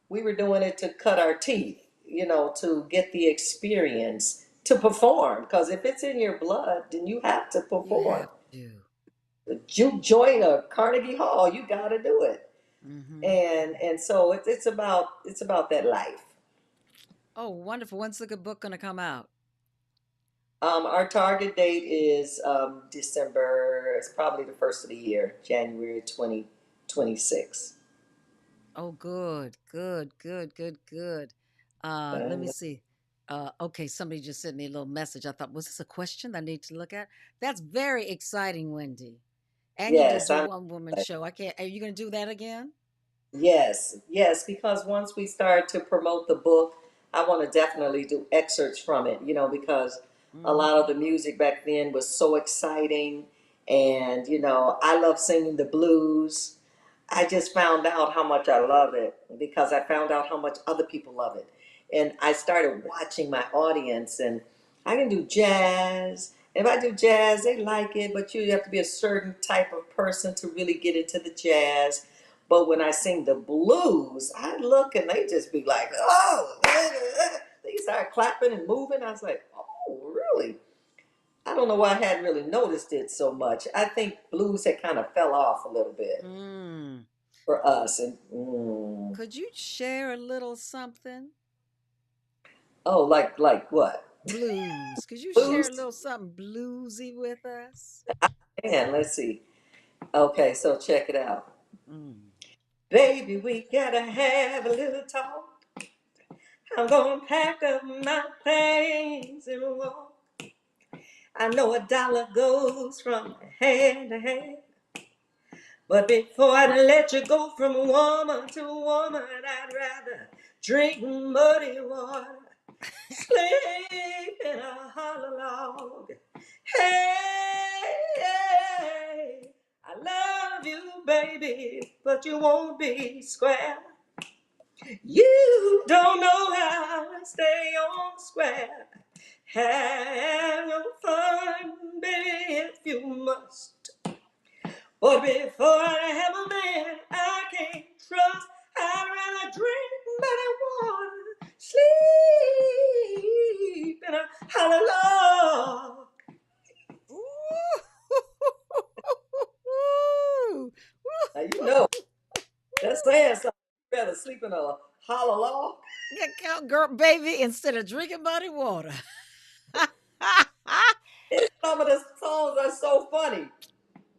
we were doing it to cut our teeth, to get the experience to perform. Because if it's in your blood, then you have to You perform. have to. The juke joint or Carnegie Hall, you got to do it. Mm-hmm. And so it's about that life. Oh, wonderful. When's the good book going to come out? Our target date is December. It's probably the first of the year, January 2026. Oh, good, good, good, good, good. Let me And see. Okay, somebody just sent me a little message. I thought, was this a question I need to look at? That's very exciting, Wendy. And you did yes, your I'm. one woman show. I can't. Are you going to do that again? Yes, yes, because once we start to promote the book, I want to definitely do excerpts from it, because a lot of Mm-hmm. the music back then was so exciting. And, I love singing the blues. I just found out how much I love it because I found out how much other people love it. And I started watching my audience, and I can do jazz. If I do jazz, they like it, but you have to be a certain type of person to really get into the jazz. But when I sing the blues, I look and they just be like, oh, they start clapping and moving. I was like, oh, really? I don't know why I hadn't really noticed it so much. I think blues had kind of fell off a little bit Mm. for us. And Could you share a little something? oh, like what? Blues. Could you share a Blues? little something bluesy with us? And let's see. Okay, so check it out. Mm. Baby, we gotta have a little talk. I'm gonna pack up my things and walk. I know a dollar goes from hand to hand, but before I let you go from woman to woman, I'd rather drink muddy water, sleep in a hollow log. Hey, hey, I love you, baby, but you won't be square. You don't know how to stay on square. Have your fun, baby, if you must. But before I have a man I can't trust, I'd rather drink muddy water, sleep in a hollow log. Ooh. Now you know that's saying something. You better sleep in a hollow log. Yeah, count girl, baby, instead of drinking muddy water. And some of the songs are so funny,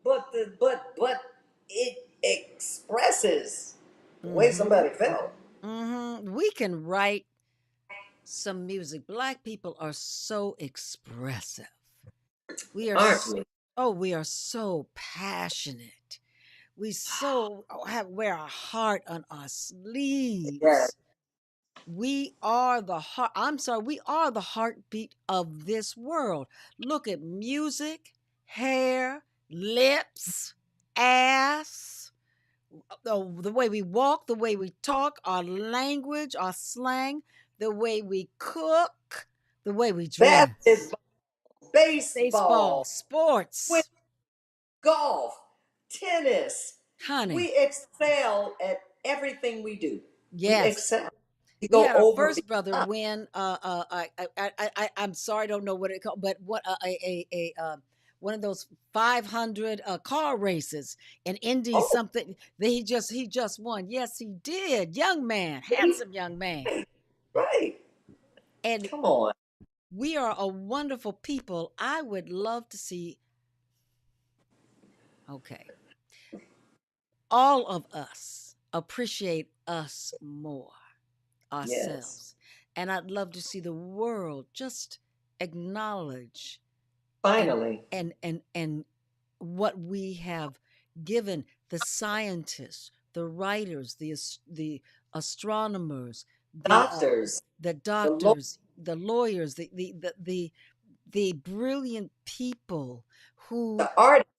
but it expresses the way Mm-hmm. somebody felt. Mm-hmm. We can write some music. Black people are so expressive. We are Aren't we? we are so passionate. We so have wear our heart on our Yeah. sleeves. We are the heart. I'm sorry, we are the heartbeat of this world. Look at music, hair, lips, ass, the way we walk, the way we talk, our language, our slang, the way we cook, the way we dress. Basketball, Baseball, baseball, swim, sports, golf, tennis. honey. We excel at everything we do. We Yes. excel. We We go had our over first brother beyond. win. I'm sorry, I don't know what it called, but what one of those 500 car races in Indy Oh, something that he just won. Yes, he did. Young man, see? handsome young man, Right, right. and Come on. we are a wonderful people. I would love to see. Okay, all of us appreciate us more Yes. ourselves. And I'd love to see the world just acknowledge and Finally, and what we have given the scientists, the writers, the astronomers, doctors, the the Lord, doctors, the lawyers, the brilliant people who. the artists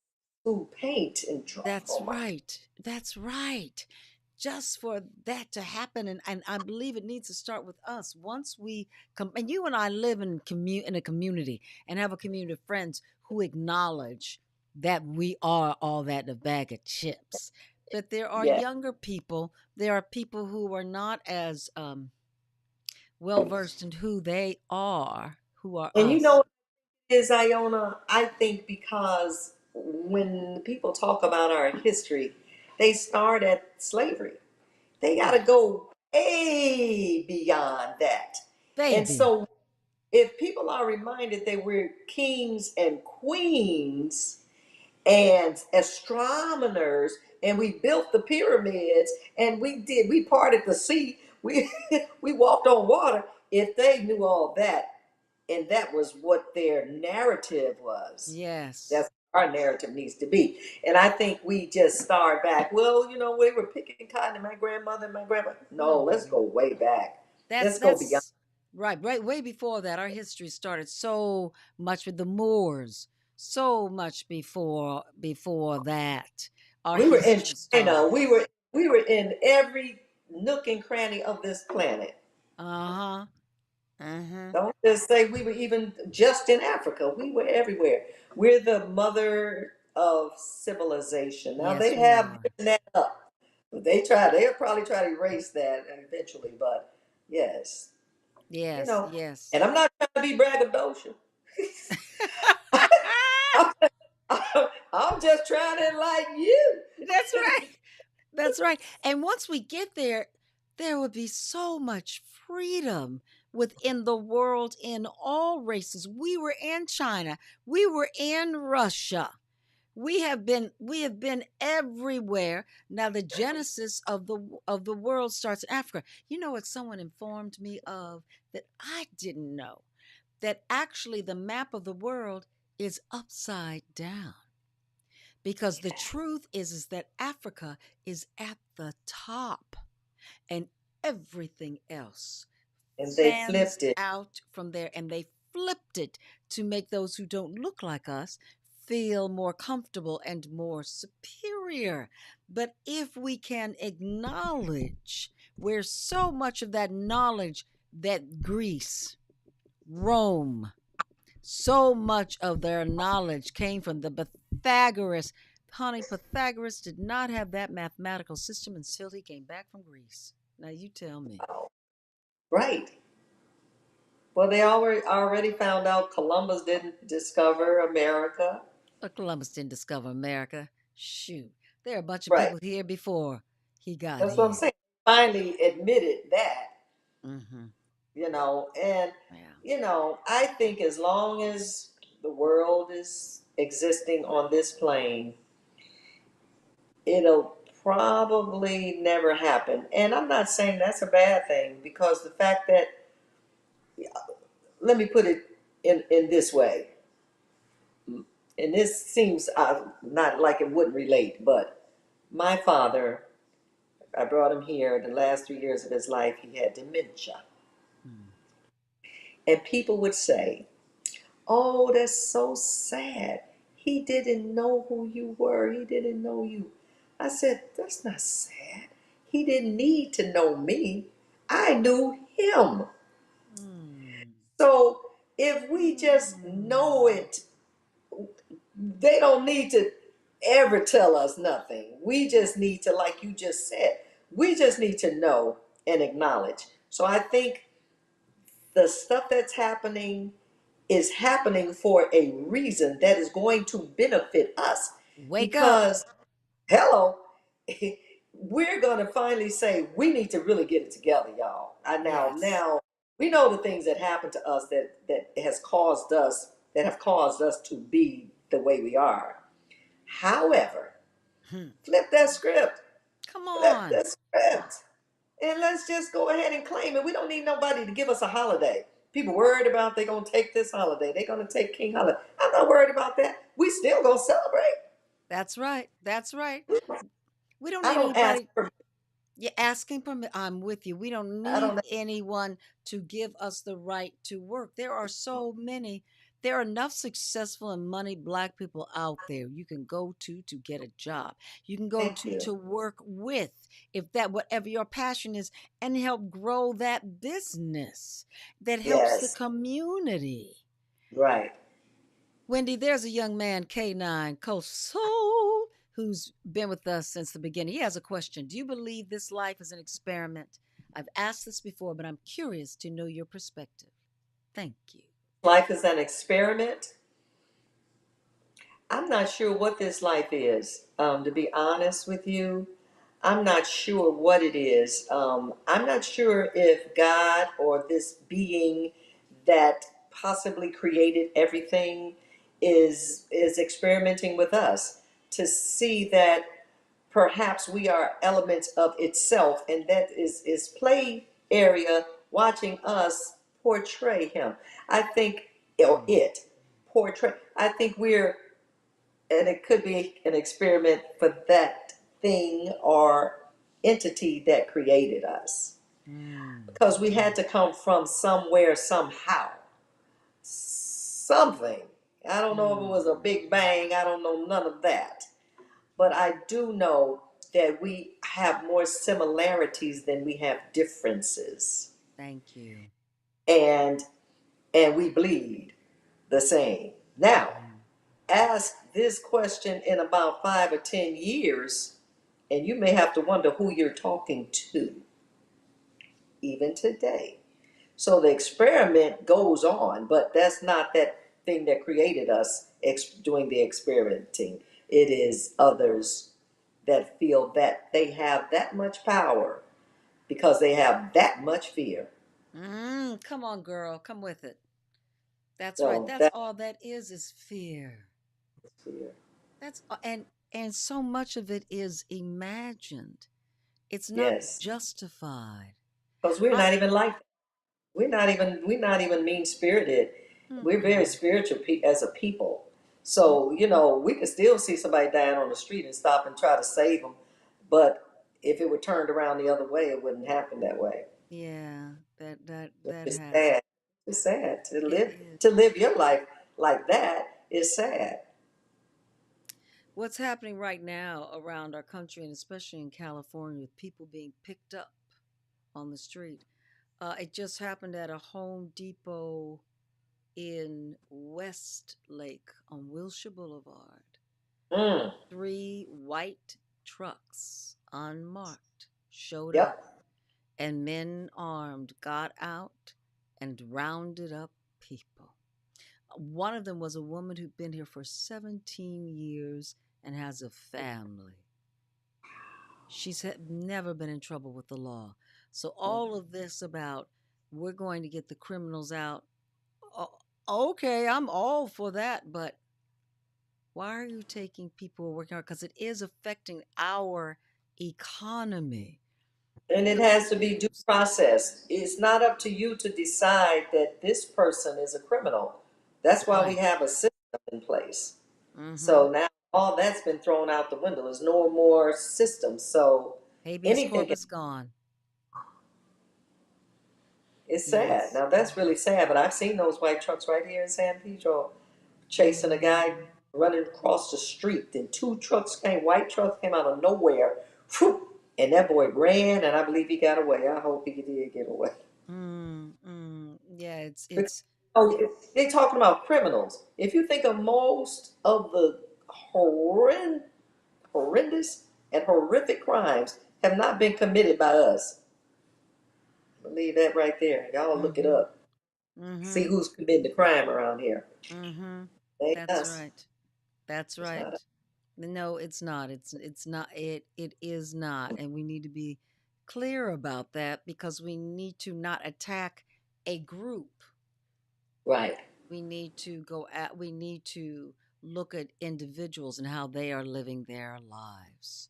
who paint and draw. That's Oh my. right. That's right. Just for that to happen, and I believe it needs to start with us. Once we come, and you and I live in a community and have a community of friends who acknowledge that we are all that in a bag of chips. But there are Yeah. younger people. There are people who are not as well versed in who they are, who are And you us. know is Iona, I think because when people talk about our history, they start at slavery. They got to Yeah, go way beyond that. And baby. so, if people are reminded that we're kings and queens and astronomers, and we built the pyramids, and we parted the sea, we we walked on water. If they knew all that, and that was what their narrative was. Yes. That's what our narrative needs to be. And I think we just start back. Well, we were picking cotton, and my grandmother and my grandpa. No, let's No. go way back. That's Let's go beyond. that's right. Way before that, our history started so much with the Moors. So much before that, Our We were in history China. started. We were in every nook and cranny of this planet. Uh-huh. Uh-huh. Don't just say we were even just in Africa. We were everywhere. We're the mother of civilization. Now Yes, they we have are. written that up. But they'll probably try to erase that eventually. But yes, you Yes, know, yes. and I'm not trying to be braggadocious. I'm, I'm just trying to enlighten you. That's right. That's right. And once we get there, there would be so much freedom within the world in all races. We were in China. We were in Russia. We have been everywhere. Now the genesis of the world starts in Africa. You know what someone informed me of that I didn't know? That actually the map of the world is upside down. Because the truth is that Africa is at the top and everything else And they fans flipped it. out from there, and they flipped it to make those who don't look like us feel more comfortable and more superior. But if we can acknowledge where so much of that knowledge, that Greece, Rome, so much of their knowledge came from the Pythagoras. Honey, Pythagoras did not have that mathematical system until he came back from Greece. Now you tell me. Right. Well, they already found out Columbus didn't discover America. But Columbus didn't discover America. Shoot, there are a bunch of Right. people here before he got That's what I'm here. saying. Finally admitted that, Mm-hmm. and Yeah. I think as long as the world is existing on this plane, it'll probably never happen. And I'm not saying that's a bad thing because the fact that, let me put it in this way, and this seems not like it wouldn't relate, but my father, I brought him here the last 3 years of his life, he had dementia. Mm. And people would say, "Oh, that's so sad. He didn't know who you were. He didn't know you." I said, "That's not sad. He didn't need to know me. I knew him." Mm. So if we just know Mm. it, they don't need to ever tell us nothing. We just need to, like you just said, we just need to know and acknowledge. So I think the stuff that's happening is happening for a reason that is going to benefit us Wake up. because, hello, we're going to finally say we need to really get it together, y'all. Yes. Now we know the things that happened to us that have caused us to be the way we are. However, Hmm. flip that script. Come Flip on. the script. And let's just go ahead and claim it. We don't need nobody to give us a holiday. People worried about they're gonna take this holiday. They're gonna take King holiday. I'm not worried about that. We still gonna celebrate. That's right. That's right. We don't I need don't ask anybody. for. You're asking permission. I'm with you. We don't I need don't. anyone to give us the right to work. There are so many. There are enough successful and money black people out there you can go to get a job. You can go Thank you. to work with, if that whatever your passion is, and help grow that business that helps the Yes. community. Right. Wendy, there's a young man, K9, Coach Soul, who's been with us since the beginning. He has a question. Do you believe this life is an experiment? I've asked this before, but I'm curious to know your perspective. Thank you. Life is an experiment. I'm not sure what this life is. To be honest with you, I'm not sure what it is. I'm not sure if God or this being that possibly created everything is experimenting with us to see that perhaps we are elements of itself, and that is play area watching us portray Him. I think, or Mm. it portray. I think we're, and it could be an experiment for that thing or entity that created us. Mm. Because we had to come from somewhere, somehow. Something. I don't know if it was a Mm. big bang, I don't know none of that. but I do know that we have more similarities than we have differences. Thank you. And we bleed the same. Now, Mm. ask this question in about 5 or 10 years, and you may have to wonder who you're talking to, even today. So the experiment goes on, but that's not that thing that created us doing the experimenting. It is others that feel that they have that much power because they have that much fear. Come on, girl. Come with it. That's right. So That's that's all that is fear. fear. And so much of it is imagined. It's not Yes, justified. because we're I not even like that. We're not even mean spirited. We're very mm-mm. spiritual as a people. So we could still see somebody dying on the street and stop and try to save them, but if it were turned around the other way, it wouldn't happen that way. Yeah, that It's has sad. It's sad to it live is. to live your life like that is sad. What's happening right now around our country and especially in California with people being picked up on the street. It just happened at a Home Depot in Westlake on Wilshire Boulevard. Mm, Three white trucks, unmarked, showed up, yep. and men armed got out and rounded up people. One of them was a woman who'd been here for 17 years and has a family. She's never been in trouble with the law. So, all of this about we're going to get the criminals out, okay, I'm all for that, but why are you taking people who are working hard? Because it is affecting our economy. And it The has to be due process. It's not up to you to decide that this person is a criminal. That's why we right. have a system in place. Mm-hmm. So now all that's been thrown out the window. There's no more system. So Habeas anything can, corpus gone. it's sad. Yes. Now that's really sad. But I've seen those white trucks right here in San Pedro chasing a guy Mm-hmm. running across the street. Then two trucks came, white trucks came out of nowhere. Phew, and that boy ran, and I believe he got away. I hope he did get away. Yeah, Because, it's they're talking about criminals. If you think of most of the horrend, horrendous and horrific crimes have not been committed by us. Believe that right there. Y'all look it mm-hmm. up. See Mm-hmm. who's committing the crime around here. Mm-hmm. It ain't That's us. right. That's It's right. not us. No, it's not. It's not it is not. And we need to be clear about that because we need to not attack a group. Right. We need to look at individuals and how they are living their lives.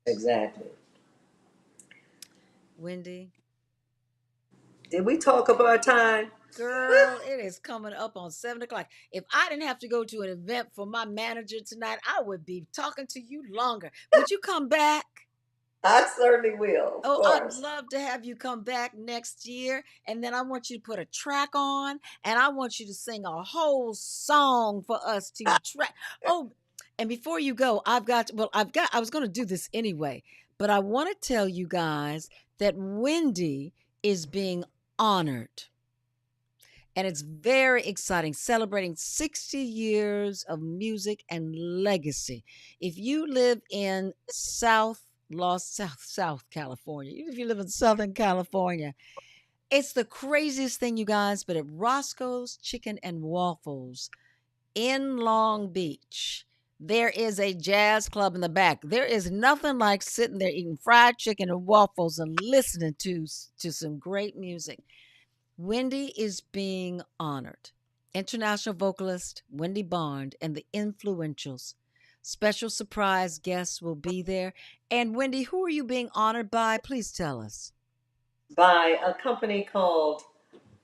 Exactly. Wendy, Did we talk about time? girl, it is coming up on 7 o'clock. If I didn't have to go to an event for my manager tonight, I would be talking to you longer. Would you come back? I certainly will, of Oh, I'd course. love to have you come back next year. And then I want you to put a track on and I want you to sing a whole song for us to track. Oh, and before you go, I was going to do this anyway, but I want to tell you guys that Wendy is being honored. And it's very exciting, celebrating 60 years of music and legacy. If you live in South California, even if you live in Southern California, it's the craziest thing, you guys. But at Roscoe's Chicken and Waffles in Long Beach, there is a jazz club in the back. There is nothing like sitting there eating fried chicken and waffles and listening to some great music. Wendy is being honored. International vocalist Wendy Barnes and the Influentials. Special surprise guests will be there. And Wendy, who are you being honored by? Please tell us. By a company called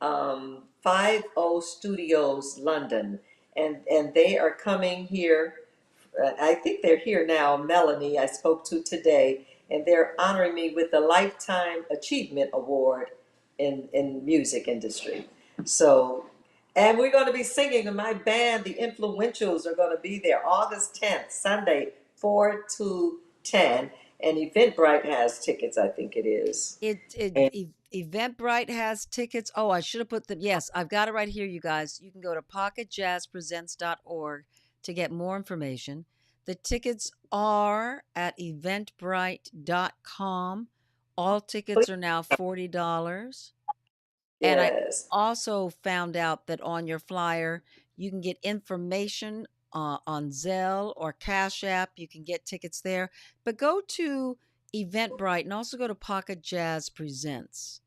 50 Studios London, and they are coming here. I think they're here now. Melanie, I spoke to today, and they're honoring me with the Lifetime Achievement Award in music industry. So, and we're going to be singing. And my band, the Influentials, are going to be there August 10th, Sunday, 4 to 10. And Eventbrite has tickets, I think it is. And Eventbrite has tickets. Oh, I should have put them. Yes, I've got it right here, you guys. You can go to pocketjazzpresents.org to get more information. The tickets are at eventbrite.com. All tickets please, are now $40. And I yes. also found out that on your flyer, you can get information on Zelle or Cash App. You can get tickets there. But go to Eventbrite and also go to Pocket Jazz Presents.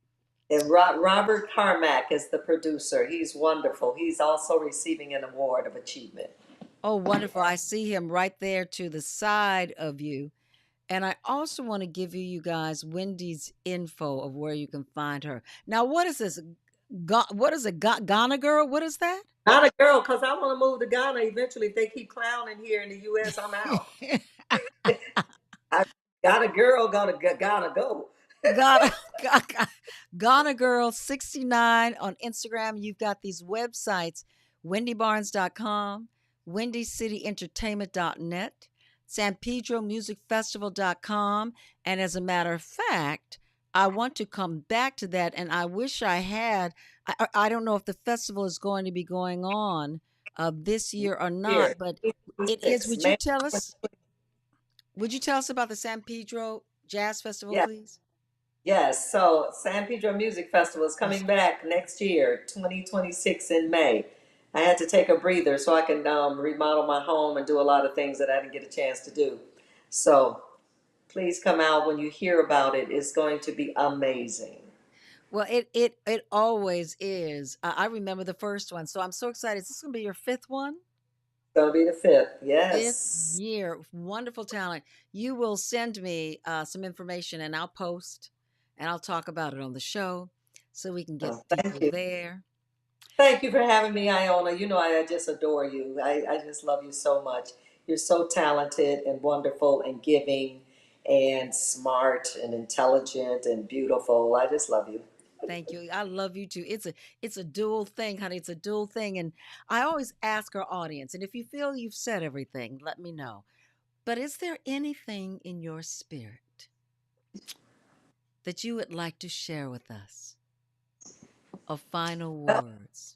And Robert Carmack is the producer. He's wonderful. He's also receiving an award of achievement. Oh, wonderful. I see him right there to the side of you. And I also want to give you guys Wendy's info of where you can find her. Now, what is this? What is it? Ghana girl? What is that? Not a girl, because I want to move to Ghana eventually. If they keep clowning here in the U.S., I'm out. I got a girl, gotta go. Ghana, Ghana Girl 69 on Instagram. You've got these websites, wendybarnes.com, wendycityentertainment.net, sanpedromusicfestival.com. And as a matter of fact, I want to come back to that. And I wish I had. I don't know if the festival is going to be going on this year or Here, not, but it is. 26, May. Would you tell us about the San Pedro Jazz Festival, Yeah, please? yes. So San Pedro Music Festival is coming back next year, 2026 in May. I had to take a breather so I can remodel my home and do a lot of things that I didn't get a chance to do. So please come out when you hear about it. It's going to be amazing. Well, it always is. I remember the first one, so I'm so excited. Is this going to be your fifth one? It's going to be the fifth. Fifth Yes. year, wonderful talent. You will send me some information, and I'll post, and I'll talk about it on the show, so we can get Oh, thank people you. there. Thank you for having me, Iona. You know, I just adore you. I just love you so much. You're so talented and wonderful and giving and smart and intelligent and beautiful. I just love you. Thank you. I love you too. It's a dual thing, honey. It's a dual thing, and I always ask our audience, and if you feel you've said everything, let me know. But is there anything in your spirit that you would like to share with us? Of final Well, words.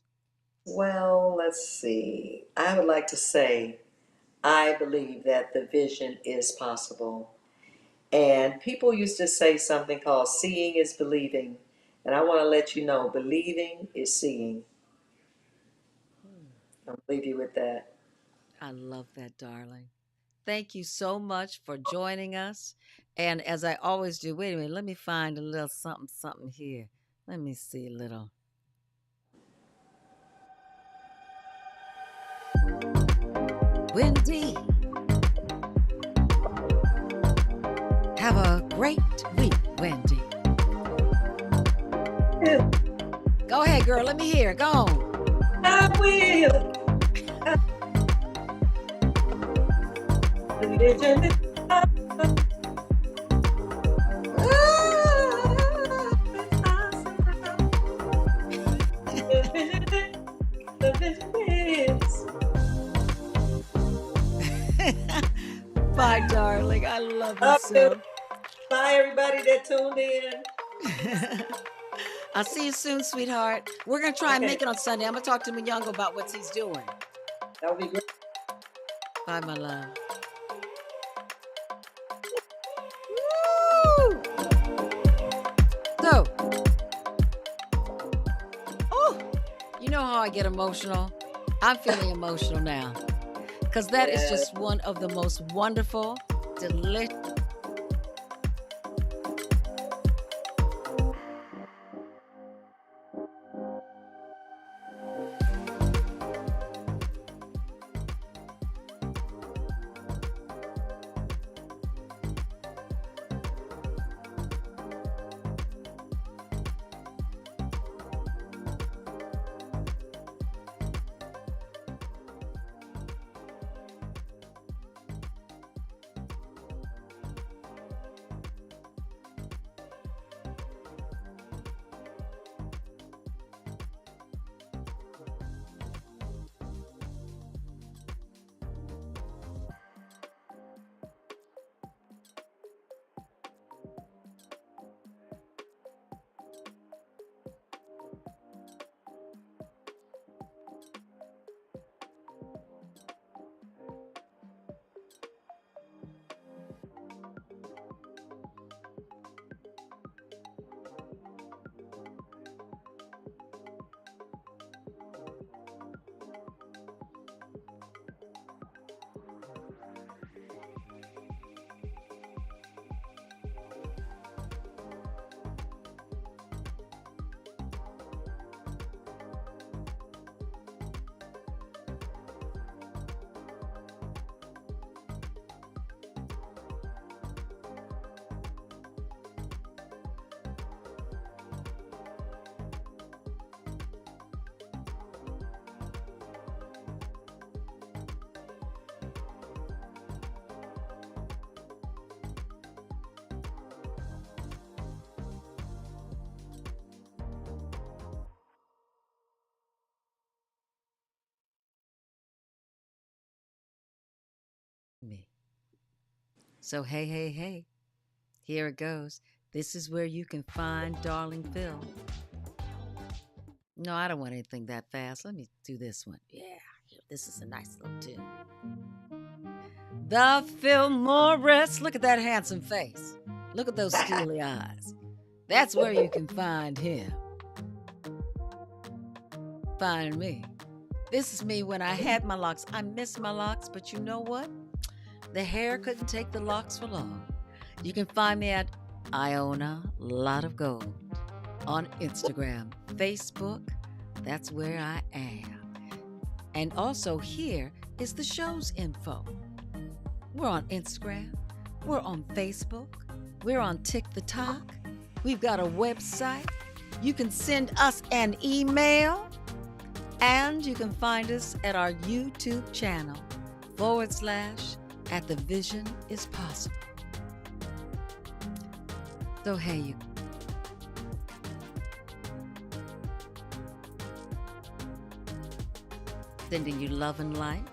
well, let's see. I would like to say I believe that the vision is possible. And people used to say something called seeing is believing. And I want to let you know believing is seeing. Hmm. I'll leave you with that. I love that, darling. Thank you so much for joining us. And as I always do, wait a minute, let me find a little something, something here. Let me see a little. Wendy, have a great week, Wendy. Go ahead, girl. Let me hear it. Go on. I will. The vision is possible. The vision is. Bye, darling. I love you Love you. so. Bye, everybody that tuned in. I'll see you soon, sweetheart. We're going to try and Okay, make it on Sunday. I'm going to talk to Munyango about what he's doing. that would be great. Bye, my love. Woo! So, oh, you know how I get emotional? I'm feeling emotional now because that is Yes. just one of the most wonderful, delicious. me. So, hey, hey, hey, here it goes. This is where you can find Darling Phil. No, I don't want anything that fast. Let me do this one. Yeah, this is a nice little tune. The Phil Morris. Look at that handsome face. Look at those steely eyes. That's where you can find him. Find me. This is me when I had my locks. I miss my locks, but you know what? The hair couldn't take the locks for long. You can find me at Iona Lot of Gold on Instagram, Facebook. That's where I am. And also here is the show's info. We're on Instagram. We're on Facebook. We're on Tick the Talk. We've got a website. You can send us an email. And you can find us at our YouTube channel / At the Vision is Possible. So, hey, you. Sending you love and light.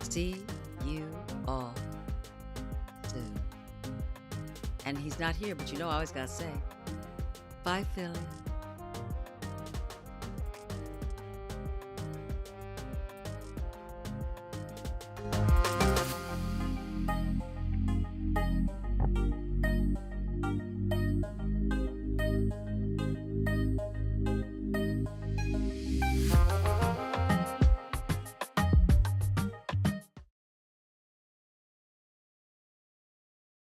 See you all soon. And he's not here, but you know I always gotta say, bye, Philly.